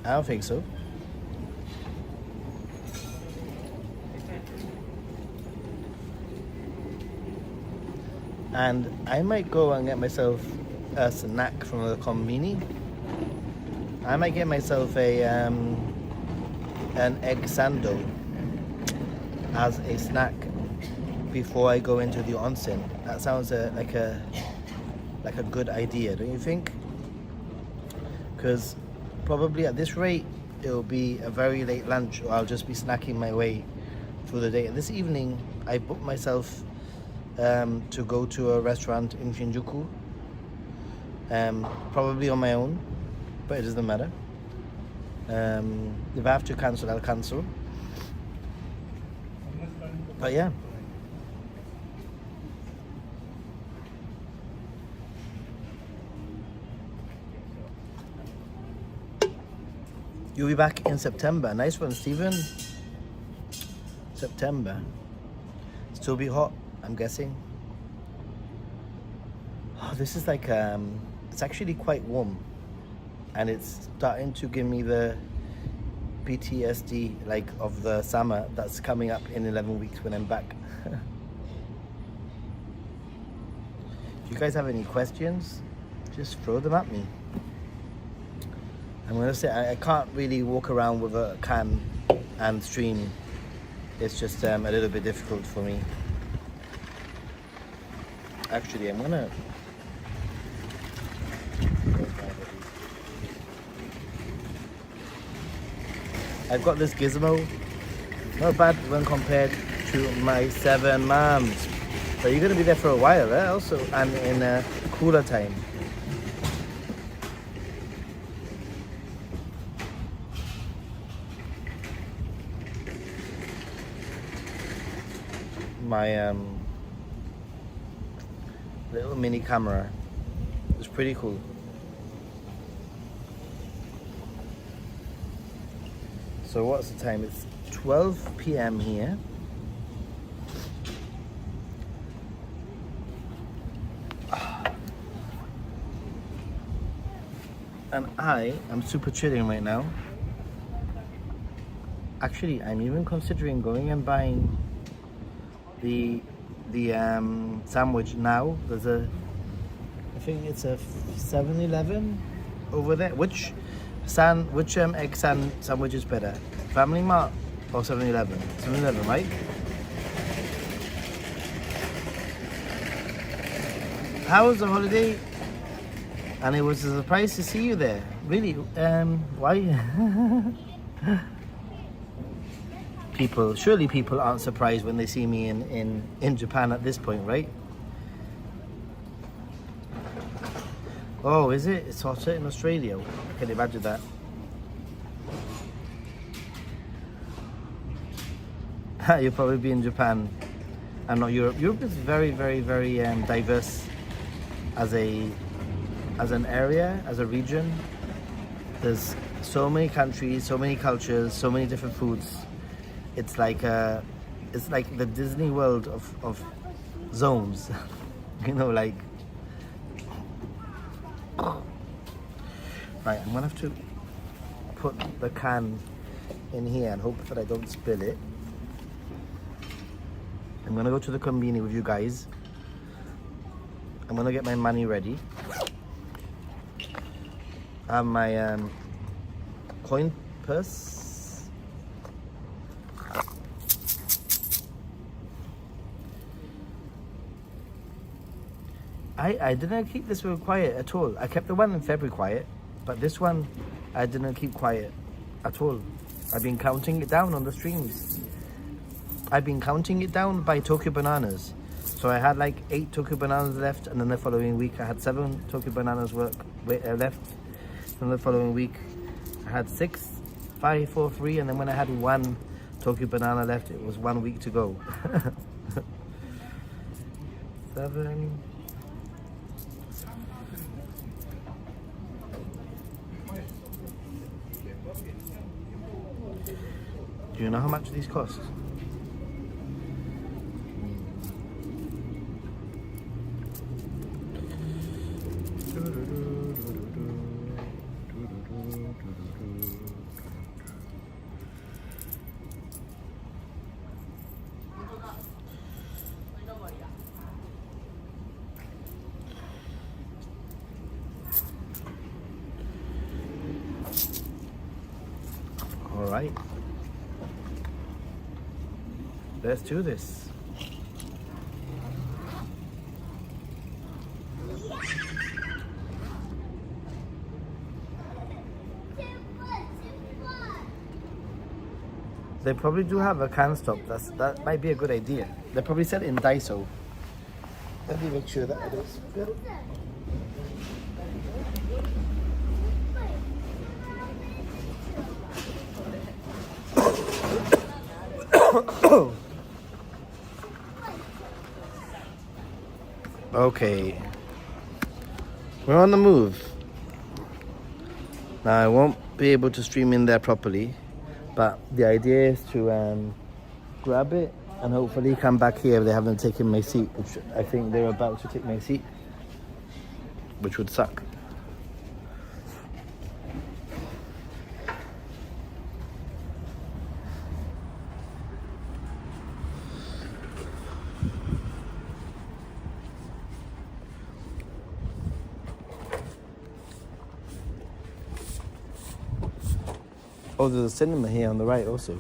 S2: I don't think so. And I might go and get myself a snack from the conveni. I might get myself a an egg sando as a snack before I go into the onsen. That sounds like a good idea, don't you think? Because probably at this rate it'll be a very late lunch, or I'll just be snacking my way through the day. And this evening I booked myself to go to a restaurant in Shinjuku, probably on my own, but it doesn't matter. If I have to cancel, I'll cancel. But yeah. You'll be back in September. Nice one, Stephen. September. Still be hot, I'm guessing. Oh, this is like, it's actually quite warm. And it's starting to give me the PTSD, like, of the summer that's coming up in 11 weeks when I'm back. Do you guys have any questions? Just throw them at me. I'm gonna say I can't really walk around with a can and stream. It's just a little bit difficult for me. Actually, I'm gonna. I've got this gizmo. Not bad when compared to my 7 moms. So you're gonna be there for a while, also, and in a cooler time. My little mini camera is pretty cool. So what's the time? It's 12 p.m. here. And I am super chilling right now. Actually, I'm even considering going and buying the sandwich now. There's I think it's a 7-Eleven over there. Which egg sandwich is better? Family Mart or 7-Eleven? 7-Eleven, right? How was the holiday? And it was a surprise to see you there. Really? Why? Surely people aren't surprised when they see me in Japan at this point, right? Oh, is it? It's hotter in Australia. I can imagine that. You'll probably be in Japan and not Europe. Europe is very, very, very diverse as an area, as a region. There's so many countries, so many cultures, so many different foods. It's like the Disney World of zones, you know, like. Right, I'm gonna have to put the can in here and hope that I don't spill it. I'm gonna go to the convenience with you guys. I'm gonna get my money ready. I have my coin purse. I didn't keep this one quiet at all. I kept the one in February quiet, but this one I didn't keep quiet at all. I've been counting it down on the streams. I've been counting it down by Tokyo bananas. So I had like 8 Tokyo bananas left, and then the following week I had 7 Tokyo bananas left. Then the following week I had 6, 5, 4, 3, and then when I had 1 Tokyo banana left, it was 1 week to go. 7. Do you know how much these cost? All right. Let's do this. They probably do have a can stop. That might be a good idea. They probably sell it in Daiso. Let me make sure that it is. Good. Okay, we're on the move. Now I won't be able to stream in there properly, but the idea is to grab it and hopefully come back here if they haven't taken my seat, which I think they're about to take my seat, which would suck. Oh, there's a cinema here on the right also.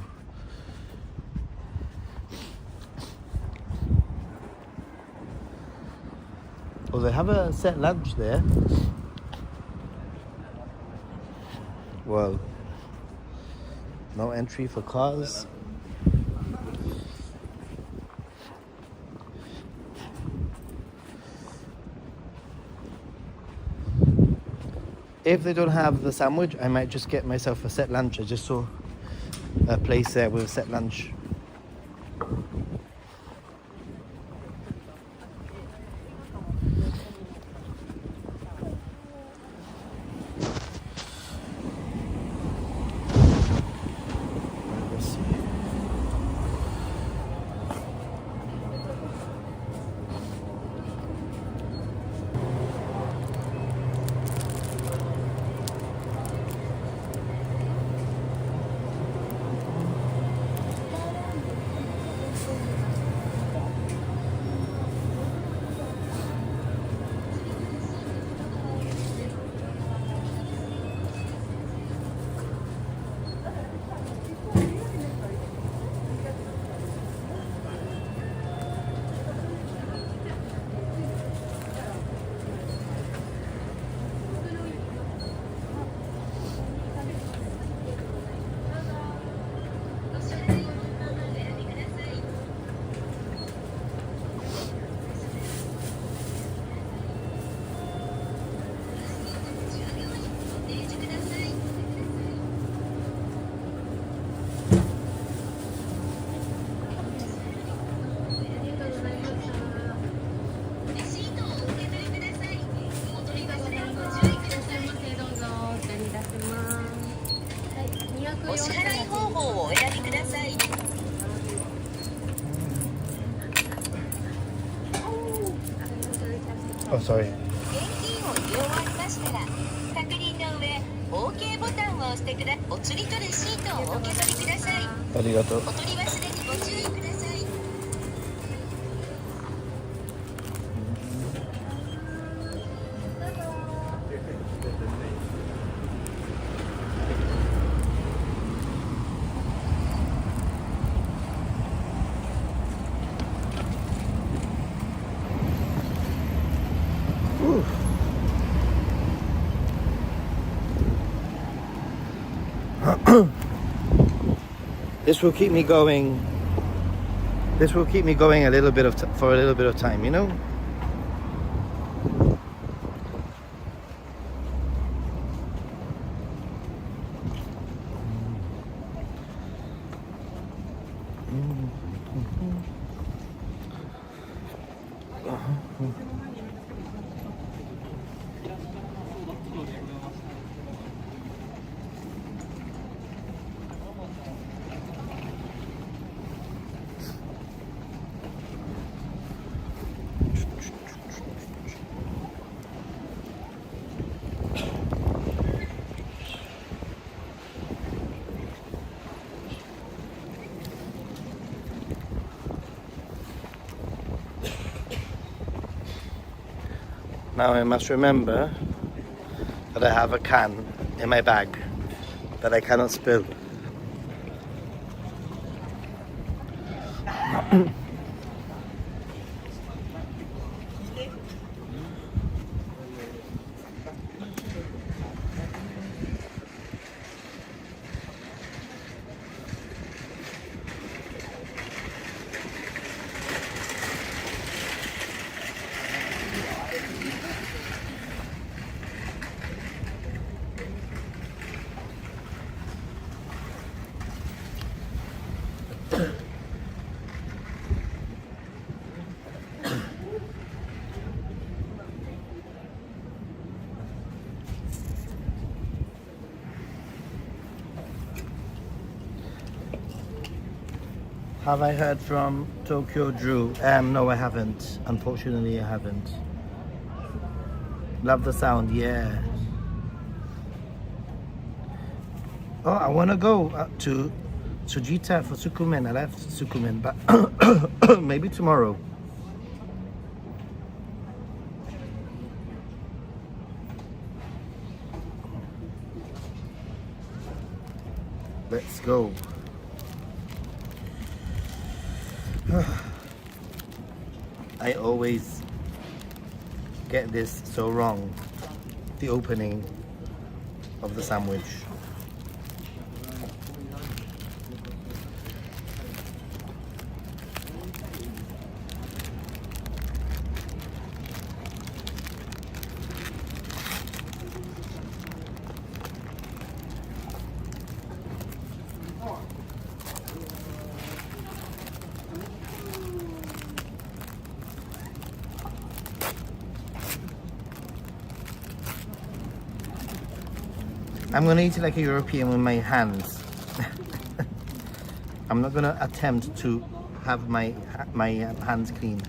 S2: Oh, they have a set lunch there. Well, no entry for cars. If they don't have the sandwich, I might just get myself a set lunch. I just saw a place there with a set lunch. Oh, sorry. Arigato. This will keep me going. This will keep me going a little bit for a little bit of time, you know. Now I must remember that I have a can in my bag that I cannot spill. Have I heard from Tokyo Drew? No, I haven't. Unfortunately, I haven't. Love the sound, yeah. Oh, I want to go to Tsujita for Tsukumen. I left Tsukumen, but maybe tomorrow. Let's go. I always get this so wrong, the opening of the sandwich. I'm gonna eat it like a European with my hands. I'm not gonna attempt to have my hands clean.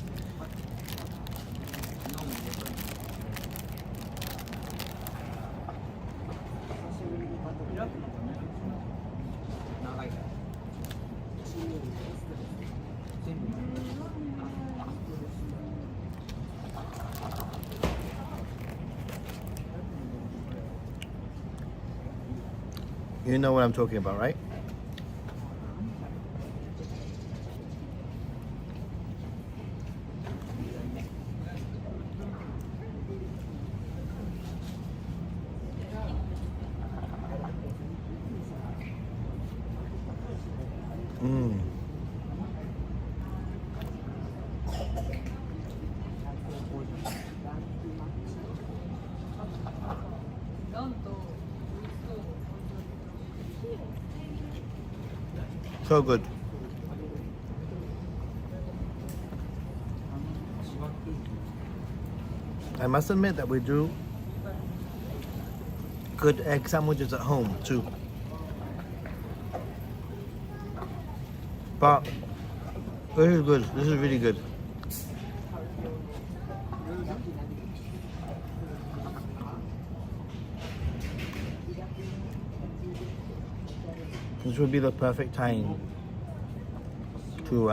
S2: You know what I'm talking about, right? So good. I must admit that we do good egg sandwiches at home too. But this is good. This is really good. This would be the perfect time to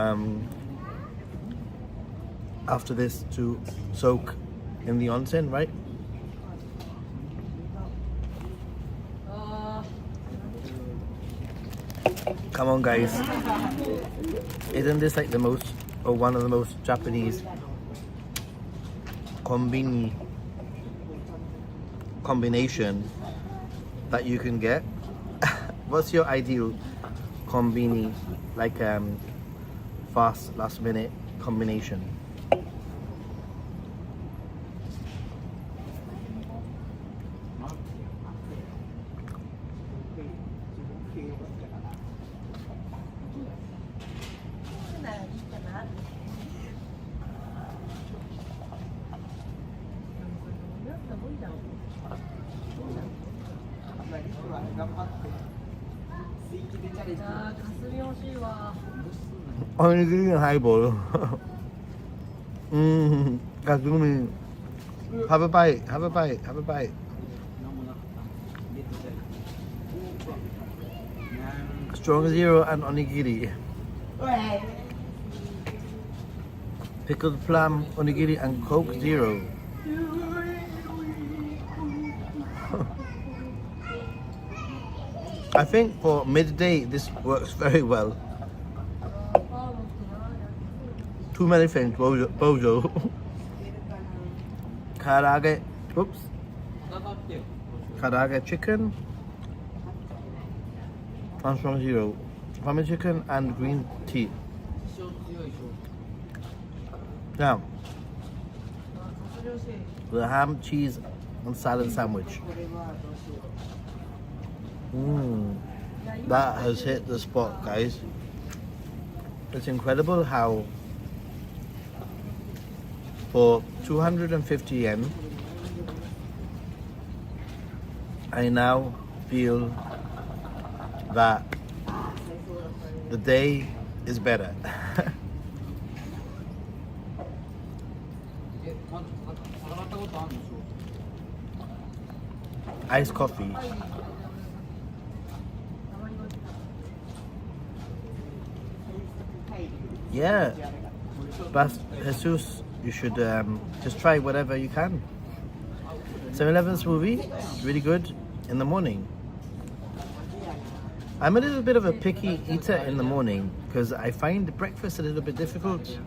S2: after this to soak in the onsen, right? Come on, guys. Isn't this like the most, or one of the most Japanese combination that you can get? what's your ideal konbini, like fast last minute combination? Onigiri and highball. Kasumi. Have a bite, have a bite, have a bite. Strong zero and onigiri. Pickled plum, onigiri and Coke Zero. I think for midday this works very well. Too many things, bozo. Karaage, oops. Karaage chicken. And strong zero. Family chicken and green tea. Now, the ham, cheese, and salad sandwich. That has hit the spot, guys. It's incredible how for 250 yen, I now feel that the day is better. Iced coffee. Yeah, but Jesus, you should just try whatever you can. 7-Eleven smoothie, really good in the morning. I'm a little bit of a picky eater in the morning because I find breakfast a little bit difficult.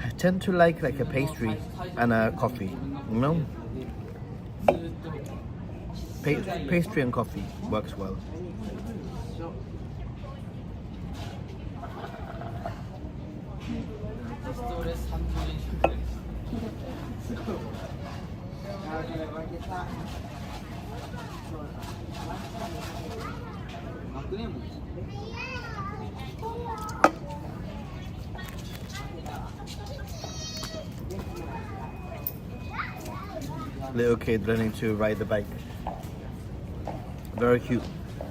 S2: I tend to like a pastry and a coffee, you know? Pastry and coffee works well. Little kid learning to ride the bike. Very cute.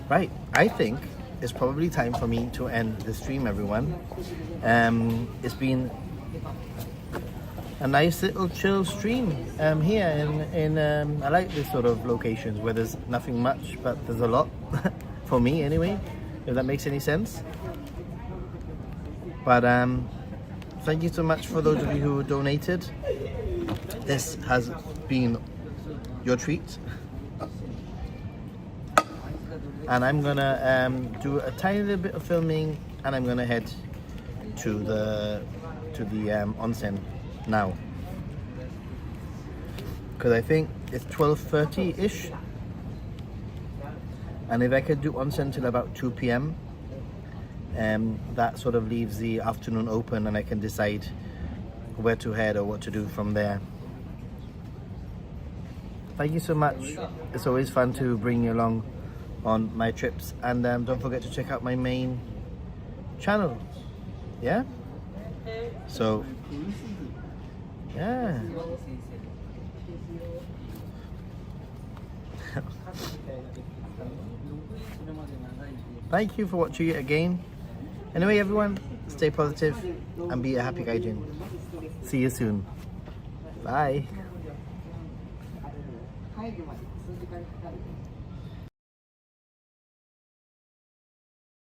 S2: Right, I think it's probably time for me to end the stream, everyone. It's been a nice little chill stream here in I like this sort of locations where there's nothing much, but there's a lot for me anyway, if that makes any sense. But thank you so much for those of you who donated. This has been your treat. And I'm gonna do a tiny little bit of filming, and I'm gonna head to the onsen now, because I think it's 12:30-ish, and if I could do onsen till about 2 p.m, that sort of leaves the afternoon open, and I can decide where to head or what to do from there. Thank you so much. It's always fun to bring you along on my trips, and don't forget to check out my main channel. Yeah, so yeah. Thank you for watching it again. Anyway, everyone, stay positive and be a happy gaijin. See you soon. Bye.